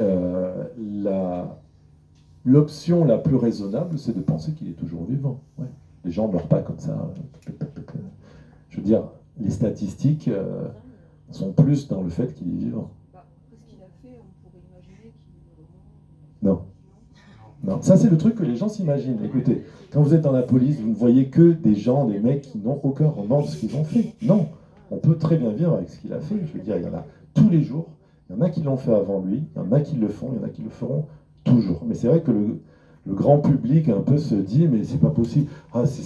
l'option la plus raisonnable, c'est de penser qu'il est toujours vivant. Ouais. Les gens ne meurent pas comme ça. Je veux dire, les statistiques sont plus dans le fait qu'il est vivant. Ce qu'il a fait, on pourrait imaginer qu'il est Non. Non, ça c'est le truc que les gens s'imaginent. Écoutez, quand vous êtes dans la police, vous ne voyez que des gens, des mecs qui n'ont aucun remords de ce qu'ils ont fait. Non, on peut très bien vivre avec ce qu'il a fait. Je veux dire, il y en a tous les jours. Il y en a qui l'ont fait avant lui, il y en a qui le font, il y en a qui le feront toujours. Mais c'est vrai que le grand public un peu se dit, mais c'est pas possible. Ah, c'est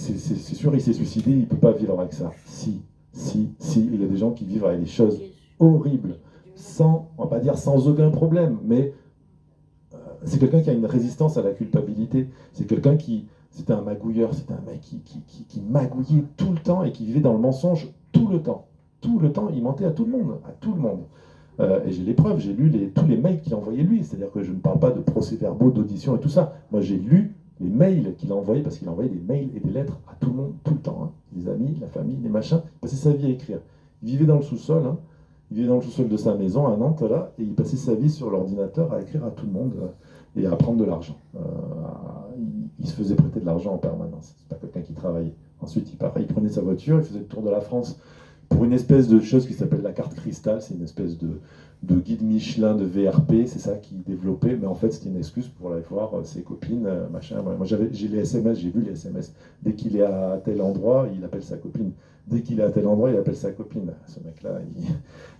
sûr, il s'est suicidé, il ne peut pas vivre avec ça. Si. Il y a des gens qui vivent avec des choses horribles, sans, on va pas dire sans aucun problème, mais c'est quelqu'un qui a une résistance à la culpabilité. C'est quelqu'un qui, c'était un magouilleur, c'était un mec qui magouillait tout le temps et qui vivait dans le mensonge tout le temps. Tout le temps, il mentait à tout le monde, et j'ai les preuves, j'ai lu tous les mails qu'il envoyait lui. C'est-à-dire que je ne parle pas de procès-verbaux, d'audition et tout ça. Moi, j'ai lu les mails qu'il a envoyés, parce qu'il envoyait des mails et des lettres à tout le monde, tout le temps. Hein. Les amis, la famille, les machins. Il passait sa vie à écrire. Il vivait dans le sous-sol, hein. Il vivait dans le sous-sol de sa maison à Nantes, là, et il passait sa vie sur l'ordinateur à écrire à tout le monde et à prendre de l'argent. Il se faisait prêter de l'argent en permanence. C'est pas quelqu'un qui travaillait. Ensuite, il prenait sa voiture, il faisait le tour de la France pour une espèce de chose qui s'appelle la carte cristal. C'est une espèce de guide Michelin de VRP, c'est ça qu'il développait, mais en fait c'était une excuse pour aller voir ses copines, machin. Moi j'ai les SMS, j'ai vu les SMS. Dès qu'il est à tel endroit, il appelle sa copine. Dès qu'il est à tel endroit, il appelle sa copine. Ce mec-là,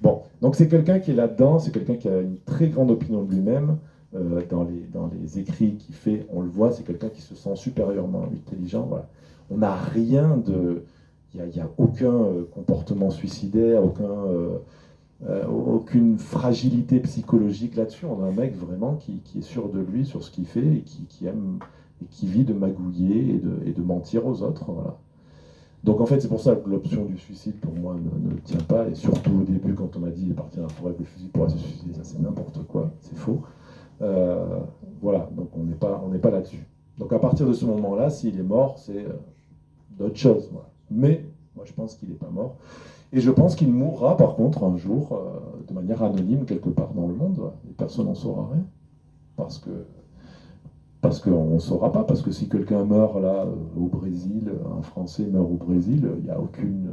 bon, donc c'est quelqu'un qui est là-dedans, c'est quelqu'un qui a une très grande opinion de lui-même. Dans les écrits qu'il fait, on le voit, c'est quelqu'un qui se sent supérieurement intelligent. Voilà. On n'a rien de... Il n'y a aucun comportement suicidaire, aucune fragilité psychologique là-dessus. On a un mec vraiment qui est sûr de lui, sur ce qu'il fait, et qui aime, et qui vit de magouiller et de mentir aux autres. Voilà. Donc en fait, c'est pour ça que l'option du suicide, pour moi, ne tient pas. Et surtout au début, quand on m'a dit il est parti dans la forêt avec le fusil pour se suicider, ça c'est n'importe quoi, c'est faux. Voilà, donc on n'est pas là-dessus. Donc à partir de ce moment-là, s'il est mort, c'est d'autres choses. Voilà. Mais moi je pense qu'il n'est pas mort. Et je pense qu'il mourra par contre un jour de manière anonyme quelque part dans le monde. Voilà. Et personne n'en saura rien. Parce qu'on ne saura pas. Parce que si quelqu'un meurt là au Brésil, un Français meurt au Brésil, il n'y a aucune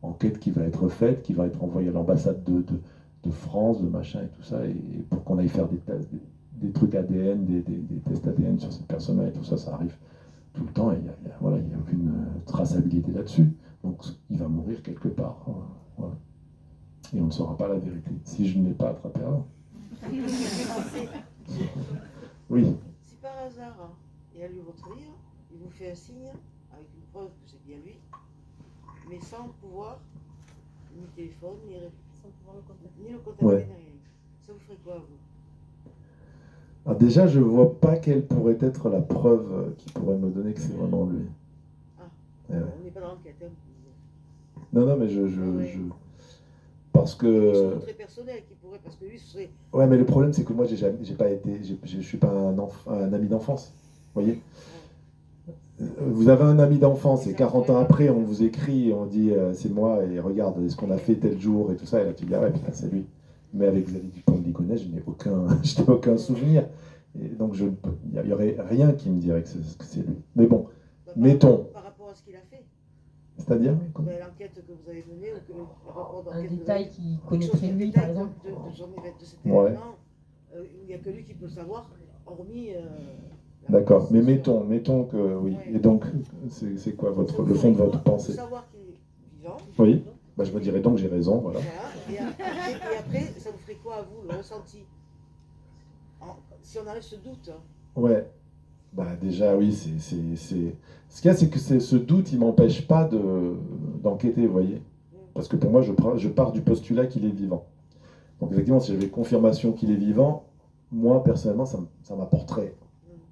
enquête qui va être faite, qui va être envoyée à l'ambassade de France, de machin et tout ça, et pour qu'on aille faire des tests, des trucs ADN, des tests ADN sur cette personne-là et tout ça, ça arrive tout le temps et il n'y a aucune traçabilité là-dessus. Donc il va mourir quelque part. Voilà. Et on ne saura pas la vérité, si je ne l'ai pas attrapé avant. Oui. Si par hasard il a lu votre livre, il vous fait un signe avec une preuve que c'est bien lui, mais sans pouvoir ni téléphone, ni le contacter, Ouais. ni rien. Ça vous ferait quoi, vous? Alors déjà, je ne vois pas quelle pourrait être la preuve qui pourrait me donner que c'est vraiment lui. Ah, Ouais. on n'est pas dans l'enquête. Hein. Non, mais parce Ils que... sont très personnels qui pourraient, parce que lui, ce serait. Ouais, mais le problème, c'est que moi, j'ai pas été, je suis pas un ami d'enfance. Vous voyez? Vous avez un ami d'enfance et 40 ans après, on vous écrit et on dit c'est moi et regarde ce qu'on a fait tel jour et tout ça. Et là, tu dis ah ouais, putain, c'est lui. Mais avec Xavier Dupont de Ligonnès, je n'ai aucun souvenir. Et donc, il n'y aurait rien qui me dirait que c'est lui. Mais bon, mettons. Par rapport à ce qu'il a fait. C'est-à-dire l'enquête que vous avez menée ou que le rapport Un d'enquête. détail qu'il connaîtrait lui, par exemple. De cet Ouais. événement, il n'y a que lui qui peut le savoir, hormis. D'accord, mais mettons que oui. Ouais. Et donc, c'est quoi le fond de votre pensée? Savoir qu'il est vivant. Oui, bah, je me dirais donc j'ai raison, voilà. Voilà. Et après, ça vous ferait quoi à vous, le ressenti? Si on arrive ce doute. Ouais, bah déjà oui, ce qu'il y a, c'est que ce doute, il m'empêche pas d'enquêter, vous voyez. Parce que pour moi, je pars du postulat qu'il est vivant. Donc effectivement, si j'avais confirmation qu'il est vivant, moi, personnellement, ça m'apporterait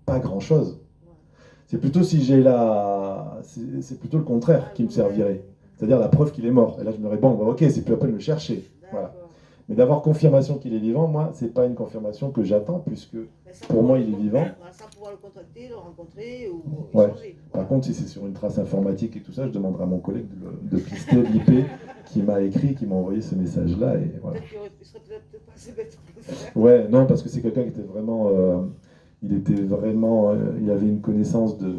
pas grand-chose. C'est plutôt si j'ai c'est plutôt le contraire qui me servirait. C'est-à-dire la preuve qu'il est mort. Et là, je me dirais, bon, bah, ok, c'est plus la peine de le chercher. Voilà. Mais d'avoir confirmation qu'il est vivant, moi, c'est pas une confirmation que j'attends, puisque pour moi, il est vivant. Sans pouvoir le contacter, le rencontrer ou Ouais. échanger. Par contre, si c'est sur une trace informatique et tout ça, je demanderai à mon collègue de pister l'IP qui m'a écrit, qui m'a envoyé ce message-là. Et voilà. Peut-être qu'il serait peut-être pas assez bête pour le faire. Ouais, non, parce que c'est quelqu'un qui était vraiment... il avait une connaissance de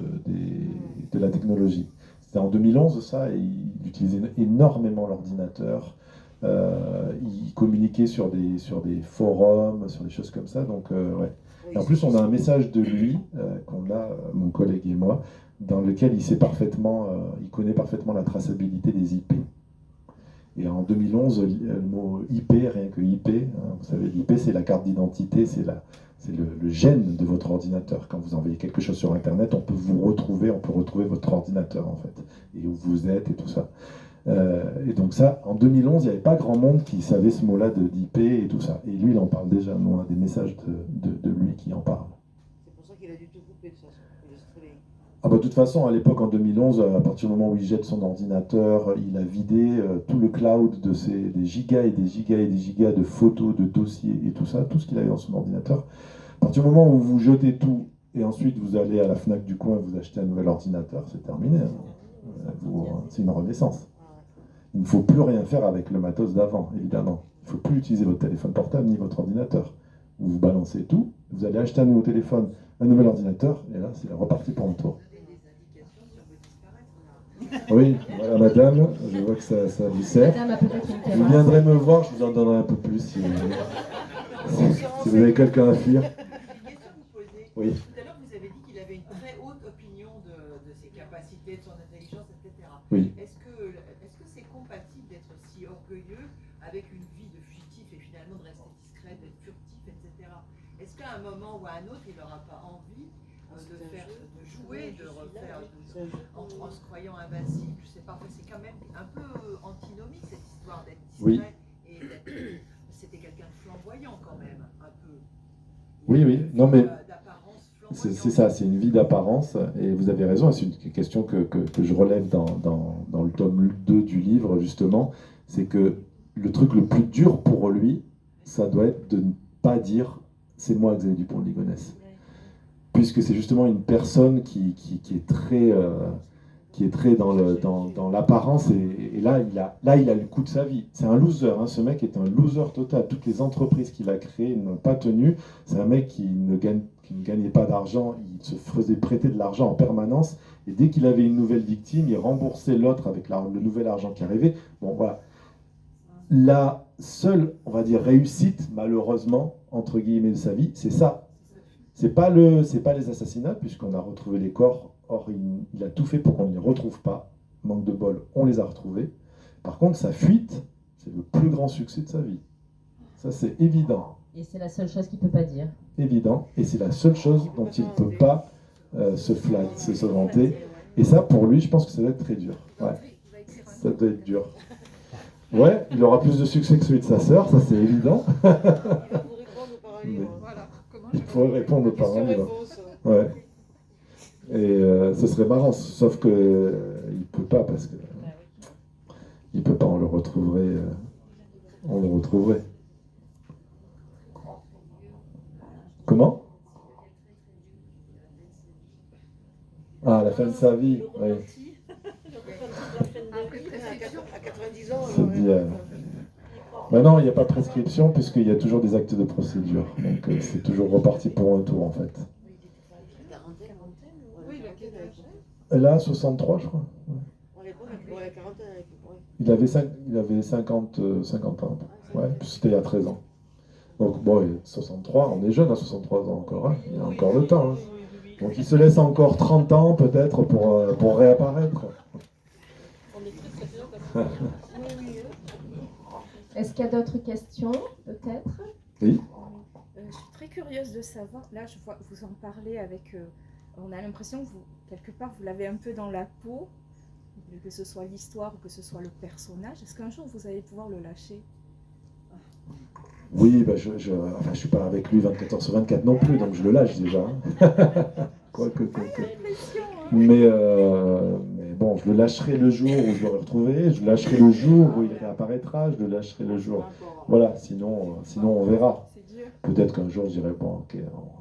la technologie. C'était en 2011, ça, et il utilisait énormément l'ordinateur. Il communiquait sur des forums, sur des choses comme ça. Donc, ouais. Et en plus, on a un message de lui, qu'on a, mon collègue et moi, dans lequel il connaît parfaitement la traçabilité des IP. Et en 2011, le mot IP, rien que IP, hein, vous savez, l'IP, c'est la carte d'identité, c'est le gène de votre ordinateur. Quand vous envoyez quelque chose sur Internet, on peut retrouver votre ordinateur, en fait, et où vous êtes et tout ça. Et donc ça, en 2011, il n'y avait pas grand monde qui savait ce mot-là d'IP et tout ça. Et lui, il en parle déjà. Nous, on a des messages de lui qui en parle. C'est pour ça qu'il a dû tout couper de toute façon. Ah bah, de toute façon, à l'époque, en 2011, à partir du moment où il jette son ordinateur, il a vidé tout le cloud des gigas et des gigas et des gigas de photos, de dossiers et tout ça, tout ce qu'il avait dans son ordinateur. À partir du moment où vous jetez tout et ensuite vous allez à la Fnac du coin et vous achetez un nouvel ordinateur, c'est terminé. C'est une renaissance. Il ne faut plus rien faire avec le matos d'avant, évidemment. Il ne faut plus utiliser votre téléphone portable ni votre ordinateur. Vous balancez tout, vous allez acheter un nouveau téléphone, un nouvel ordinateur, et là, c'est reparti pour un tour. Oui, voilà madame, je vois que ça vous sert. Madame a peut-être une Vous terrasse. viendrez me voir, je vous en donnerai un peu plus si vous voulez. Si vous avez quelqu'un à fuir. Une question à vous poser. Oui. Tout à l'heure, vous avez dit qu'il avait une très haute opinion de ses capacités, de son intelligence, etc. Oui. Est-ce que c'est compatible d'être si orgueilleux avec une vie de fugitif et finalement de rester discret, d'être furtif, etc. Est-ce qu'à un moment ou à un autre, il n'aura pas envie de jouer, de refaire, en se croyant invincible? Je sais pas, c'est quand même un peu antinomique cette histoire d'être discret et d'être. C'était quelqu'un de flamboyant quand même, un peu. Oui, non mais d'apparence flamboyante. c'est ça, c'est une vie d'apparence, et vous avez raison, et c'est une question que je relève dans le tome 2 du livre, justement, c'est que le truc le plus dur pour lui, ça doit être de ne pas dire « c'est moi Xavier Dupont de Ligonnès ». Puisque c'est justement une personne qui est très dans l'apparence, et là il a le coup de sa vie. C'est un loser, hein. Ce mec est un loser total. Toutes les entreprises qu'il a créées n'ont pas tenu. C'est un mec qui ne gagnait pas d'argent, il se faisait prêter de l'argent en permanence, et dès qu'il avait une nouvelle victime, il remboursait l'autre avec le nouvel argent qui arrivait. Bon voilà. La seule, on va dire, réussite, malheureusement, entre guillemets, de sa vie, c'est ça. C'est pas les assassinats, puisqu'on a retrouvé les corps. Or, il a tout fait pour qu'on ne les retrouve pas. Manque de bol, on les a retrouvés. Par contre, sa fuite, c'est le plus grand succès de sa vie. Ça, c'est évident. Et c'est la seule chose qu'il ne peut pas dire. Évident. Et c'est la seule chose dont il ne peut pas se vanter. Et ça, pour lui, je pense que ça doit être très dur. Ouais. Ça doit être dur. Ouais, il aura plus de succès que celui de sa sœur, ça c'est évident. Il pourrait répondre par un livre. Ouais. Et ce serait marrant, sauf que il peut pas, parce que il peut pas, on le retrouverait on le retrouverait. Comment? Ah, la fin de sa vie, oui. À 90 ans, C'est dit, non, il n'y a pas de prescription puisqu'il y a toujours des actes de procédure. Donc c'est toujours reparti pour un tour en fait. oui, Et là, 63, je crois. à l'époque, il avait la quarantaine. Ouais. Il avait 50 ans. Ouais, c'était il y a 13 ans. Donc bon, 63, on est jeune à 63 ans encore. Hein. Il a encore le temps. Hein. Donc il se laisse encore 30 ans peut-être pour réapparaître. Est-ce qu'il y a d'autres questions, peut-être? Oui. Je suis très curieuse de savoir, là je vois que vous en parlez avec, on a l'impression que vous, quelque part, vous l'avez un peu dans la peau, que ce soit l'histoire ou que ce soit le personnage. Est-ce qu'un jour vous allez pouvoir le lâcher? Oui, bah je suis pas avec lui 24 heures sur 24 non plus, donc je le lâche déjà. Hein. Quoique. Mais bon, je le lâcherai le jour où je l'aurai retrouvé, je le lâcherai le jour où il réapparaîtra, je le lâcherai le jour. Voilà, sinon on verra. Peut-être qu'un jour je dirai, bon, ok,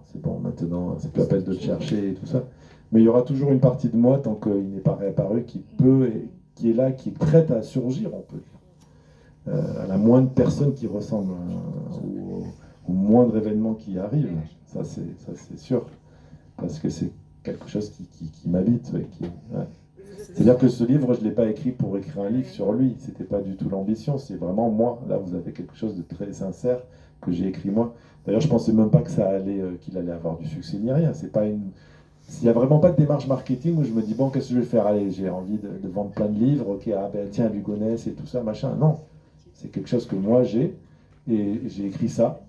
c'est bon, maintenant, c'est plus la peine de le chercher et tout ça. Mais il y aura toujours une partie de moi, tant qu'il n'est pas réapparu, qui peut, et qui est là, qui est prête à surgir, on peut dire. À la moindre personne qui ressemble, au moindre événement qui arrive, ça c'est sûr. Parce que c'est quelque chose qui m'habite. Ouais, ouais. C'est-à-dire que ce livre, je ne l'ai pas écrit pour écrire un livre sur lui. C'était pas du tout l'ambition. C'est vraiment moi. Là, vous avez quelque chose de très sincère que j'ai écrit moi. D'ailleurs, je pensais même pas que qu'il allait avoir du succès ni rien. C'est pas une. Il n'y a vraiment pas de démarche marketing où je me dis bon, qu'est-ce que je vais faire? Allez, j'ai envie de vendre plein de livres. Ok, ah ben tiens, Lugonès et tout ça, machin. Non, c'est quelque chose que moi j'ai et j'ai écrit ça.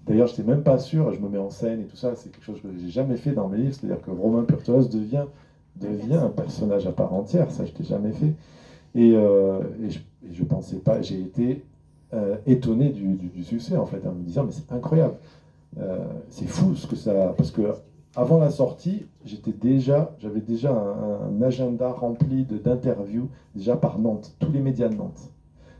D'ailleurs, je n'étais même pas sûr, je me mets en scène et tout ça, c'est quelque chose que j'ai jamais fait dans mes livres, c'est-à-dire que Romain Purtolas devient un personnage à part entière, ça je n'ai jamais fait. Et je pensais pas, j'ai été étonné du succès en fait, en me disant mais c'est incroyable, c'est fou ce que ça, parce que avant la sortie, j'avais déjà un agenda rempli d'interviews déjà par Nantes, tous les médias de Nantes.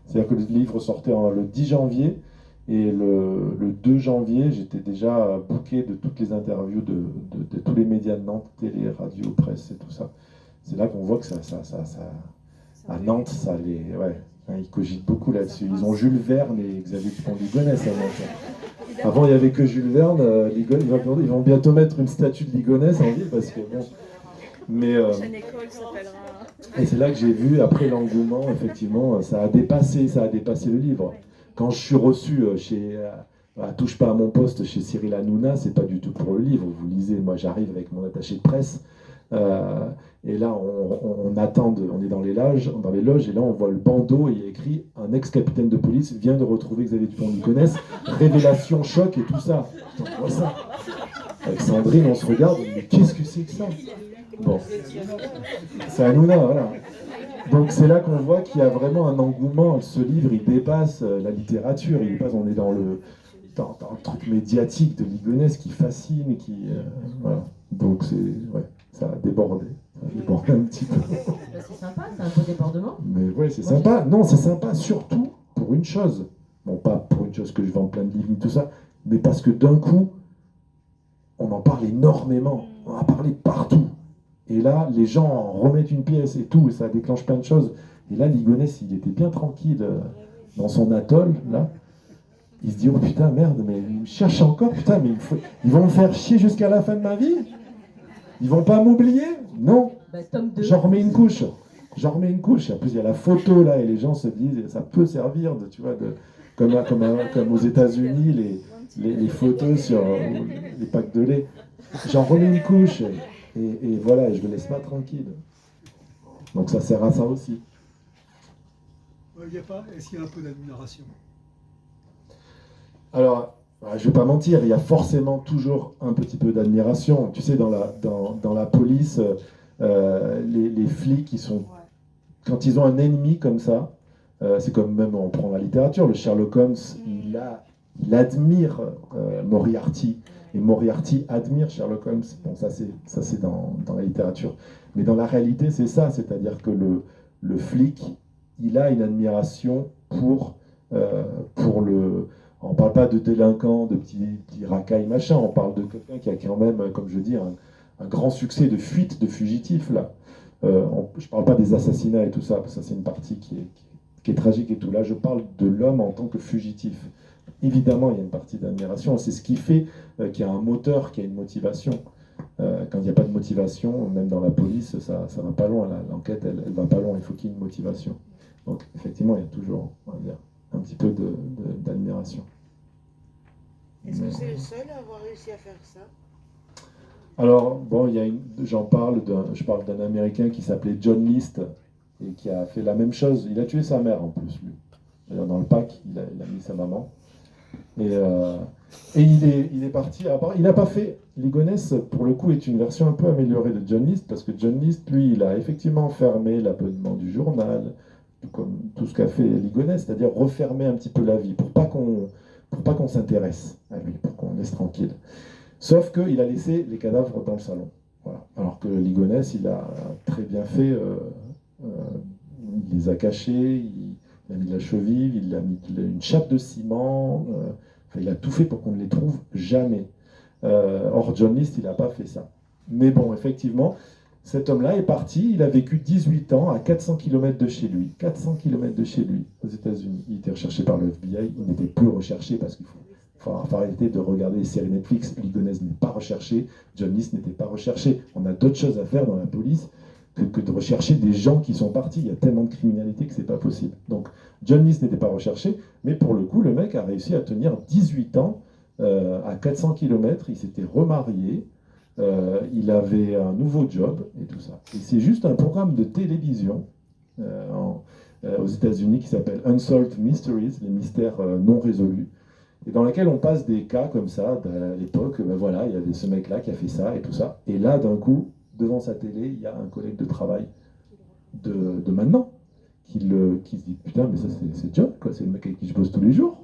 C'est-à-dire que le livre sortait le 10 janvier. Et le 2 janvier, j'étais déjà booké de toutes les interviews de tous les médias de Nantes, télé, radio, presse et tout ça. C'est là qu'on voit que ça à Nantes, ouais, ils cogitent beaucoup là-dessus. Ils ont Jules Verne et Xavier Dupont-Ligonnès à Nantes. Avant, il n'y avait que Jules Verne. Ils vont bientôt mettre une statue de Ligonnès en ville parce que bon. Mais et c'est là que j'ai vu après l'engouement, effectivement, ça a dépassé le livre. Quand je suis reçu Touche pas à mon poste chez Cyril Hanouna, c'est pas du tout pour le livre. Vous lisez, moi j'arrive avec mon attaché de presse, et là on attend, on est dans les loges, et là on voit le bandeau et il y a écrit un ex-capitaine de police vient de retrouver Xavier Dupont-Ligonnès, révélation, choc et tout ça. On voit ça. Avec Sandrine, on se regarde, mais qu'est-ce que c'est que ça? Bon, c'est Hanouna, voilà. Donc c'est là qu'on voit qu'il y a vraiment un engouement. Ce livre, il dépasse la littérature, on est dans le truc médiatique de Ligonnès qui fascine, voilà. Donc ça a débordé. Ça a débordé un petit peu. C'est sympa, c'est un beau débordement. Mais ouais, c'est sympa. Non, c'est sympa surtout pour une chose. Bon, pas pour une chose que je vends plein de livres et tout ça, mais parce que d'un coup, on en parle énormément. On en a parlé partout. Et là, les gens en remettent une pièce et tout, et ça déclenche plein de choses. Et là, Ligonnès, il était bien tranquille dans son atoll, là. Il se dit, oh putain, merde, mais ils me cherchent encore, putain, mais ils vont me faire chier jusqu'à la fin de ma vie? Ils vont pas m'oublier? Non. J'en remets une couche. En plus, il y a la photo, là, et les gens se disent, ça peut servir, comme aux États-Unis, les photos sur les packs de lait. J'en remets une couche. Et voilà, je ne le laisse pas tranquille. Donc ça sert à ça aussi. Est-ce qu'il y a un peu d'admiration? Alors, je ne vais pas mentir, il y a forcément toujours un petit peu d'admiration. Tu sais, dans la police, les flics, quand ils ont un ennemi comme ça, c'est comme même, on prend la littérature, le Sherlock Holmes, il admire Moriarty. Et Moriarty admire Sherlock Holmes. Bon, ça c'est dans la littérature. Mais dans la réalité, c'est ça. C'est-à-dire que le flic, il a une admiration pour pour le... On ne parle pas de délinquants, de petits racailles, machin, on parle de quelqu'un qui a quand même, comme je dis, un grand succès de fuite de fugitifs, là. Je ne parle pas des assassinats et tout ça, parce que ça c'est une partie qui est tragique et tout. Là, je parle de l'homme en tant que fugitif. Évidemment, il y a une partie d'admiration, c'est ce qui fait qu'il y a un moteur, qu'il y a une motivation. Quand il n'y a pas de motivation, même dans la police, ça ne va pas loin, l'enquête, elle ne va pas loin, il faut qu'il y ait une motivation. Donc, effectivement, il y a toujours, on va dire, un petit peu d'admiration. Est-ce que c'est le seul à avoir réussi à faire ça? Alors, bon, je parle d'un Américain qui s'appelait John List et qui a fait la même chose. Il a tué sa mère en plus, lui. C'est-à-dire dans le pack, il a mis sa maman. Et il est parti. Il n'a pas fait. Ligonès, pour le coup, est une version un peu améliorée de John List, parce que John List, lui, il a effectivement fermé l'abonnement du journal, comme tout ce qu'a fait Ligonès, c'est-à-dire refermer un petit peu la vie, pour pas qu'on s'intéresse à lui, pour qu'on laisse tranquille. Sauf qu'il a laissé les cadavres dans le salon. Voilà. Alors que Ligonès, il a très bien fait, il les a cachés, il a mis de la cheville, il a mis une chape de ciment, il a tout fait pour qu'on ne les trouve jamais. Or, John List, il n'a pas fait ça. Mais bon, effectivement, cet homme-là est parti, il a vécu 18 ans à 400 km de chez lui. 400 km de chez lui, aux États-Unis. Il était recherché par le FBI, il n'était plus recherché parce qu'il faut arrêter de regarder les séries Netflix. Ligonès n'est pas recherché, John List n'était pas recherché. On a d'autres choses à faire dans la police que de rechercher des gens qui sont partis. Il y a tellement de criminalité que c'est pas possible. Donc, John List n'était pas recherché, mais pour le coup, le mec a réussi à tenir 18 ans à 400 km. Il s'était remarié, il avait un nouveau job et tout ça. Et c'est juste un programme de télévision aux États-Unis qui s'appelle Unsolved Mysteries, les mystères non résolus, et dans lequel on passe des cas comme ça. À l'époque, ben voilà, il y avait ce mec-là qui a fait ça et tout ça. Et là, d'un coup, devant sa télé, il y a un collègue de travail de maintenant qui se dit putain, mais ça c'est John, quoi, c'est le mec avec qui je bosse tous les jours.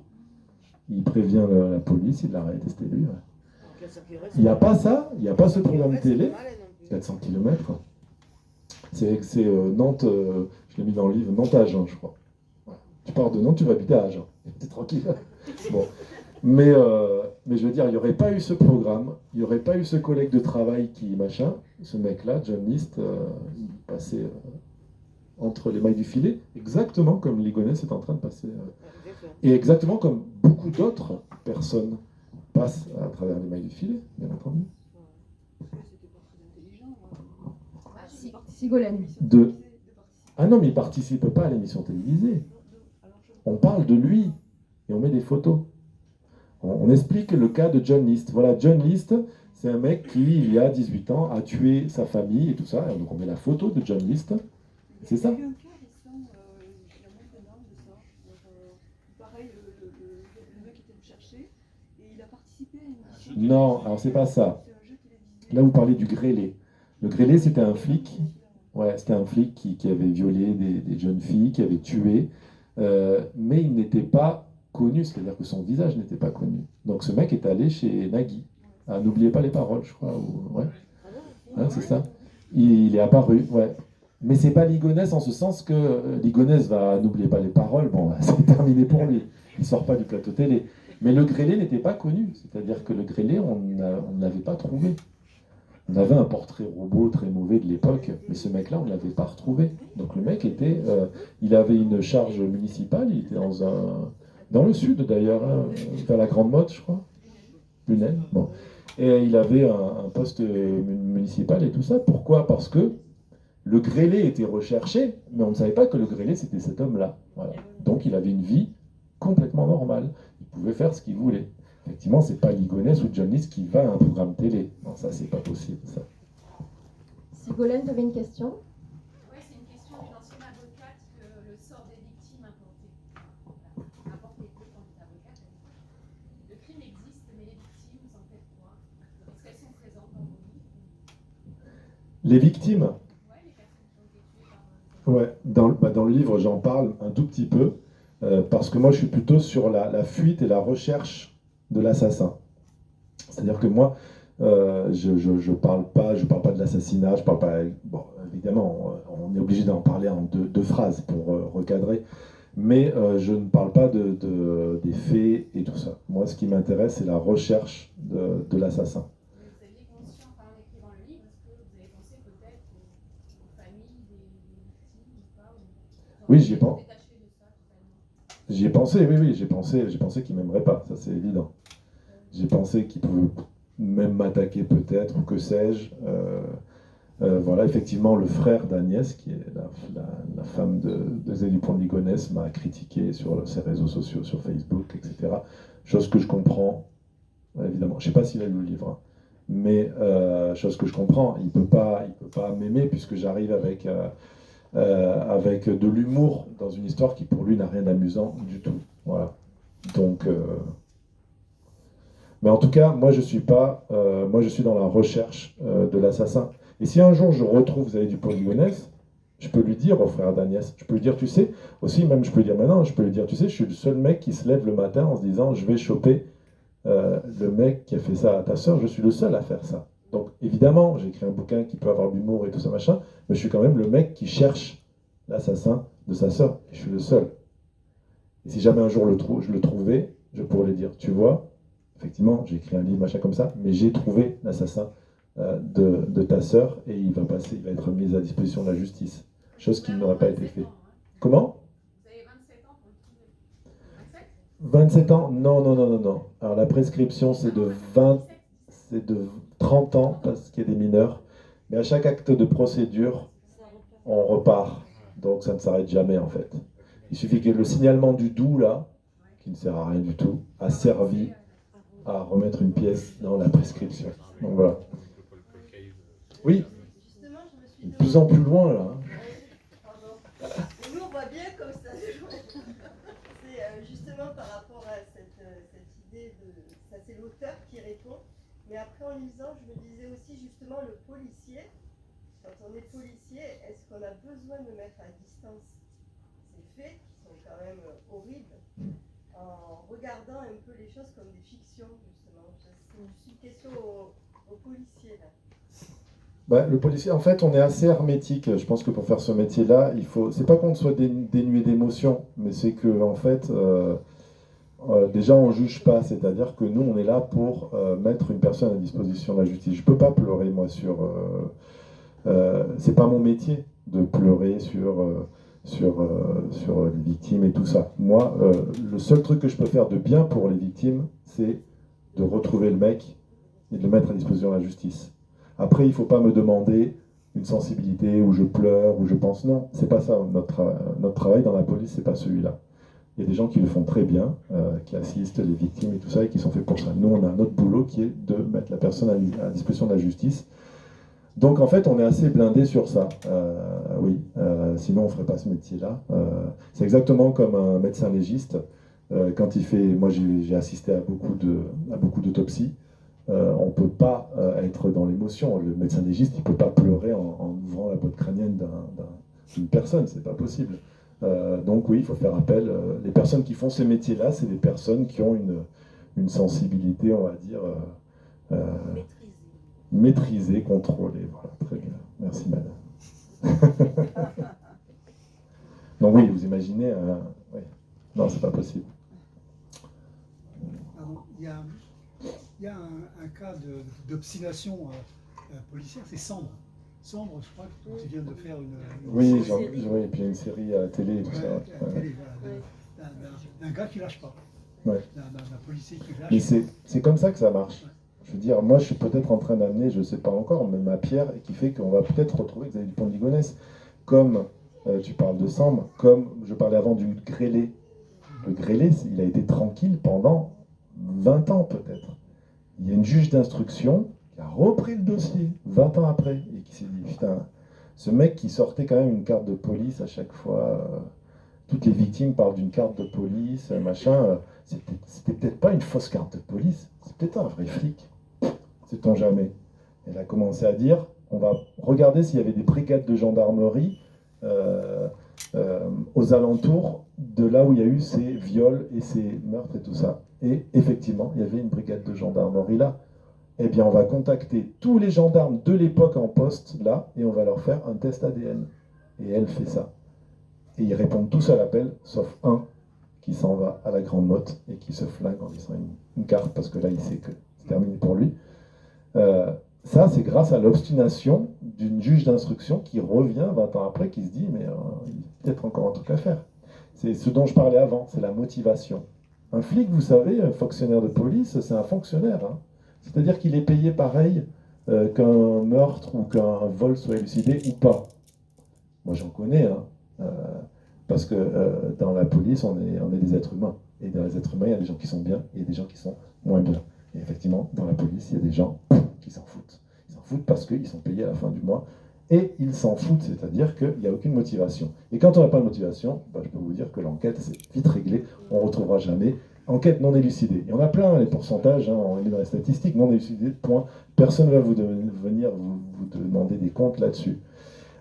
Il prévient la police, il l'arrête, et c'était lui. Ouais. Il n'y a pas ça, il n'y a pas ce programme télé. 400 km. C'est Nantes, je l'ai mis dans le livre, Nantes-Agen, je crois. Ouais. Tu pars de Nantes, tu vas habiter à Agen. T'es tranquille. Bon. Mais je veux dire, il n'y aurait pas eu ce programme, il n'y aurait pas eu ce collègue de travail qui machin, ce mec-là, John List, il passait entre les mailles du filet, exactement comme Ligonès est en train de passer. Et exactement comme beaucoup d'autres personnes passent à travers les mailles du filet, bien entendu. Sigolène. Ah non, mais il ne participe pas à l'émission télévisée. On parle de lui et on met des photos. On explique le cas de John List. Voilà, John List, c'est un mec qui, il y a 18 ans, a tué sa famille et tout ça. Et donc on met la photo de John List. C'est ça. Il y a eu un cas récent, il y a moins d'un an de ça. Pareil, le mec était recherché et il a participé à une émission. Non, alors c'est pas ça. Là, vous parlez du grêlé. Le grêlé, c'était un flic. Ouais, c'était un flic qui avait violé des jeunes filles, qui avait tué. Mais il n'était pas connu, c'est-à-dire que son visage n'était pas connu. Donc ce mec est allé chez Nagui. Ah, n'oubliez pas les paroles, je crois. Ouais, c'est ça. Il est apparu, ouais. Mais c'est pas Ligonès en ce sens que Ligonès va n'oubliez pas les paroles, bon, c'est terminé pour lui. Il sort pas du plateau télé. Mais le grêlé n'était pas connu, c'est-à-dire que le grêlé, on ne l'avait pas trouvé. On avait un portrait robot très mauvais de l'époque, mais ce mec-là, on ne l'avait pas retrouvé. Donc le mec était, il avait une charge municipale, il était dans le sud d'ailleurs, hein, vers la Grande Motte, je crois, Lunel. Bon. Et il avait un poste municipal et tout ça. Pourquoi? Parce que le grêlé était recherché, mais on ne savait pas que le grêlé, c'était cet homme-là. Voilà. Donc il avait une vie complètement normale. Il pouvait faire ce qu'il voulait. Effectivement, c'est pas Ligonès ou John List qui va à un programme télé. Non, ça, c'est pas possible, ça. Sigolène, tu avais une question? Oui, c'est une question d'une ancienne avocate que le sort des victimes importe les deux candidates avocates. Le crime existe, mais les victimes, vous en faites quoi? Est-ce qu'elles sont présentes dans vos livres? Les victimes? Oui, les personnes qui ont été tuées par... Ouais, dans le livre, j'en parle un tout petit peu, parce que moi, je suis plutôt sur la fuite et la recherche de l'assassin. C'est-à-dire que moi, je parle pas de l'assassinat, je parle pas... Bon, évidemment, on est obligé d'en parler en deux phrases pour recadrer, Mais je ne parle pas des faits et tout ça. Moi, ce qui m'intéresse, c'est la recherche de l'assassin. Mais vous aviez conscience, en écrivant le livre, est-ce que vous avez pensé peut-être aux familles des victimes ou pas Oui, j'y ai pensé. J'y ai pensé, oui, j'ai pensé qu'il m'aimerait pas, ça c'est évident. J'ai pensé qu'il pouvait même m'attaquer peut-être, ou que sais-je. Voilà, effectivement, le frère d'Agnès, qui est la femme de Zélie Pont de Ligonnès, m'a critiqué sur ses réseaux sociaux, sur Facebook, etc. Chose que je comprends, évidemment. Je ne sais pas s'il a lu le livre, hein, mais chose que je comprends, il peut pas m'aimer puisque j'arrive avec de l'humour dans une histoire qui pour lui n'a rien d'amusant du tout. Voilà. Donc, mais en tout cas, moi je suis dans la recherche de l'assassin. Et si un jour je retrouve Zélie Dupont de Ligonnès, je peux lui dire au frère d'Agnès, je peux lui dire, tu sais, aussi même je peux lui dire maintenant, je peux lui dire, tu sais, je suis le seul mec qui se lève le matin en se disant, je vais choper le mec qui a fait ça à ta sœur, je suis le seul à faire ça. Donc évidemment, j'ai écrit un bouquin qui peut avoir de l'humour et tout ça machin, mais je suis quand même le mec qui cherche l'assassin de sa sœur, et je suis le seul. Et si jamais un jour je le trouvais, je pourrais lui dire, tu vois, effectivement, j'ai écrit un livre, machin comme ça, mais j'ai trouvé l'assassin de ta sœur et il va être mis à disposition de la justice. Chose qui n'aurait pas été faite. Comment ? Vous avez 27 ans pour le trouver. 27 ans ? Non. Alors la prescription, c'est de 30 ans parce qu'il y a des mineurs. Mais à chaque acte de procédure, on repart. Donc ça ne s'arrête jamais en fait. Il suffit que le signalement du doux, là, qui ne sert à rien du tout, a servi à remettre une pièce dans la prescription. Donc voilà. Oui, de plus en plus loin là. Nous on voit bien comme ça se joue. C'est justement par rapport à cette idée de... Ça c'est l'auteur qui répond. Mais après en lisant, je me disais aussi justement le policier. Quand on est policier, est-ce qu'on a besoin de mettre à distance ces faits qui sont quand même horribles en regardant un peu les choses comme des fictions justement? C'est une question aux policiers là. Bah, le policier, en fait, on est assez hermétique. Je pense que pour faire ce métier-là, c'est pas qu'on soit dénué d'émotion, mais c'est que en fait, déjà on juge pas. C'est-à-dire que nous, on est là pour mettre une personne à disposition de la justice. Je peux pas pleurer moi sur. C'est pas mon métier de pleurer sur les victimes et tout ça. Moi, le seul truc que je peux faire de bien pour les victimes, c'est de retrouver le mec et de le mettre à disposition de la justice. Après, il ne faut pas me demander une sensibilité où je pleure, où je pense. Non, c'est pas ça. Notre travail dans la police, c'est pas celui-là. Il y a des gens qui le font très bien, qui assistent les victimes et tout ça, et qui sont faits pour ça. Nous, on a un autre boulot qui est de mettre la personne à disposition de la justice. Donc, en fait, on est assez blindé sur ça. Oui, sinon, on ne ferait pas ce métier-là. C'est exactement comme un médecin légiste. Quand il fait... Moi, j'ai assisté à beaucoup d'autopsies. On ne peut pas être dans l'émotion. Le médecin légiste, il ne peut pas pleurer en ouvrant la boîte crânienne d'une personne, c'est pas possible. Donc oui, il faut faire appel. Les personnes qui font ces métiers-là, c'est des personnes qui ont une sensibilité, on va dire, maîtrisée, contrôlée. Voilà, très bien. Merci, madame. Donc oui, vous imaginez... oui. Non, c'est pas possible. Alors, il y a un cas d'obstination policière, c'est Sambre. Sambre, je crois que tu viens de faire une oui, série. et puis une série à la télé et tout ça. À la télé, voilà, d'un gars qui lâche pas. Ouais. D'un policier qui lâche Mais pas. c'est comme ça que ça marche. Je veux dire, moi je suis peut-être en train d'amener, je ne sais pas encore, mais ma pierre qui fait qu'on va peut-être retrouver Xavier Dupont de Ligonnès. Comme tu parles de Sambre, comme je parlais avant du grêlé. Le grêlé, il a été tranquille pendant 20 ans peut-être. Il y a une juge d'instruction qui a repris le dossier 20 ans après et qui s'est dit, putain, ce mec qui sortait quand même une carte de police à chaque fois, toutes les victimes parlent d'une carte de police, machin, c'était peut-être pas une fausse carte de police, c'est peut-être un vrai flic, sait-on jamais. Elle a commencé à dire, on va regarder s'il y avait des brigades de gendarmerie aux alentours de là où il y a eu ces viols et ces meurtres et tout ça. Et effectivement, il y avait une brigade de gendarmerie là. Eh bien, on va contacter tous les gendarmes de l'époque en poste là et on va leur faire un test ADN. Et elle fait ça. Et ils répondent tous à l'appel, sauf un qui s'en va à la grande motte et qui se flingue en laissant une carte, parce que là, il sait que c'est terminé pour lui. Ça, c'est grâce à l'obstination d'une juge d'instruction qui revient 20 ans après, qui se dit, mais il y a peut-être encore un truc à faire. C'est ce dont je parlais avant, c'est la motivation. Un flic, vous savez, un fonctionnaire de police, c'est un fonctionnaire. Hein. C'est-à-dire qu'il est payé pareil qu'un meurtre ou qu'un vol soit élucidé ou pas. Moi, j'en connais, hein, parce que dans la police, on est des êtres humains. Et dans les êtres humains, il y a des gens qui sont bien et des gens qui sont moins bien. Et effectivement, dans la police, il y a des gens qui s'en foutent. Ils s'en foutent parce qu'ils sont payés à la fin du mois. Et ils s'en foutent, c'est-à-dire qu'il n'y a aucune motivation. Et quand on n'a pas de motivation, bah, je peux vous dire que l'enquête, c'est vite réglé. On ne retrouvera jamais. Enquête non élucidée. Il y en a plein, les pourcentages, hein, on les met dans les statistiques, non élucidées, point. Personne ne va venir vous demander des comptes là-dessus.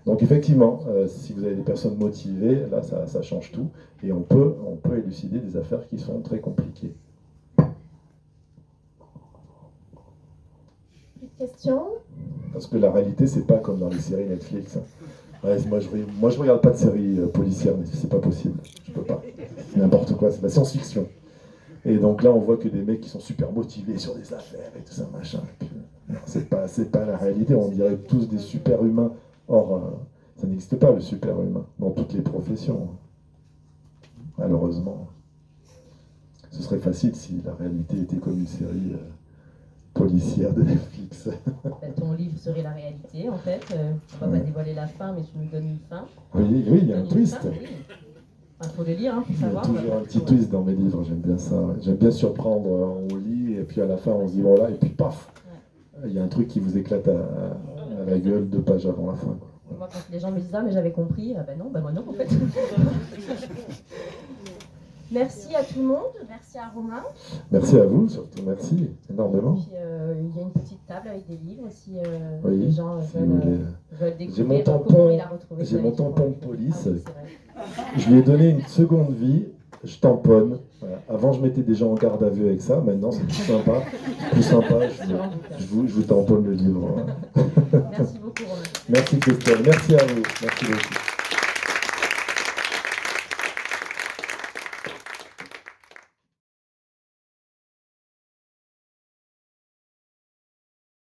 Donc effectivement, si vous avez des personnes motivées, là, ça change tout. Et on peut élucider des affaires qui sont très compliquées. Question? Parce que la réalité, c'est pas comme dans les séries Netflix. Hein. Ouais, moi, je regarde pas de séries policières, mais c'est pas possible. Je peux pas. C'est n'importe quoi, c'est de la science-fiction. Et donc là, on voit que des mecs qui sont super motivés sur des affaires et tout ça, machin. Et puis, c'est pas la réalité. On dirait tous des super humains. Or, ça n'existe pas, le super humain, dans toutes les professions. Malheureusement. Ce serait facile si la réalité était comme une série policière de Netflix. Ton livre serait la réalité, en fait. On va pas dévoiler la fin, mais tu nous donnes une fin. Oui, il y a un twist. Il faut le lire, hein, pour savoir. Il y a toujours un petit twist dans mes livres, j'aime bien ça. Ouais. J'aime bien surprendre, on lit, et puis à la fin, on se dit voilà, et puis paf, il y a un truc qui vous éclate à la gueule 2 pages avant la fin. Quoi. Et moi, quand les gens me disent ah, mais j'avais compris, ben non, moi non, en fait. Merci à tout le monde, merci à Romain. Merci à vous, surtout, merci énormément. Et puis, il y a une petite table avec des livres si oui, les gens veulent découvrir comment il a retrouvé. J'ai mon tampon de police. Ah, oui, je lui ai donné une seconde vie, je tamponne. Voilà. Avant, je mettais des gens en garde à vue avec ça, maintenant c'est plus sympa. Je vous tamponne le livre. Voilà. Merci beaucoup, Romain. Merci Christelle, merci à vous. Merci beaucoup.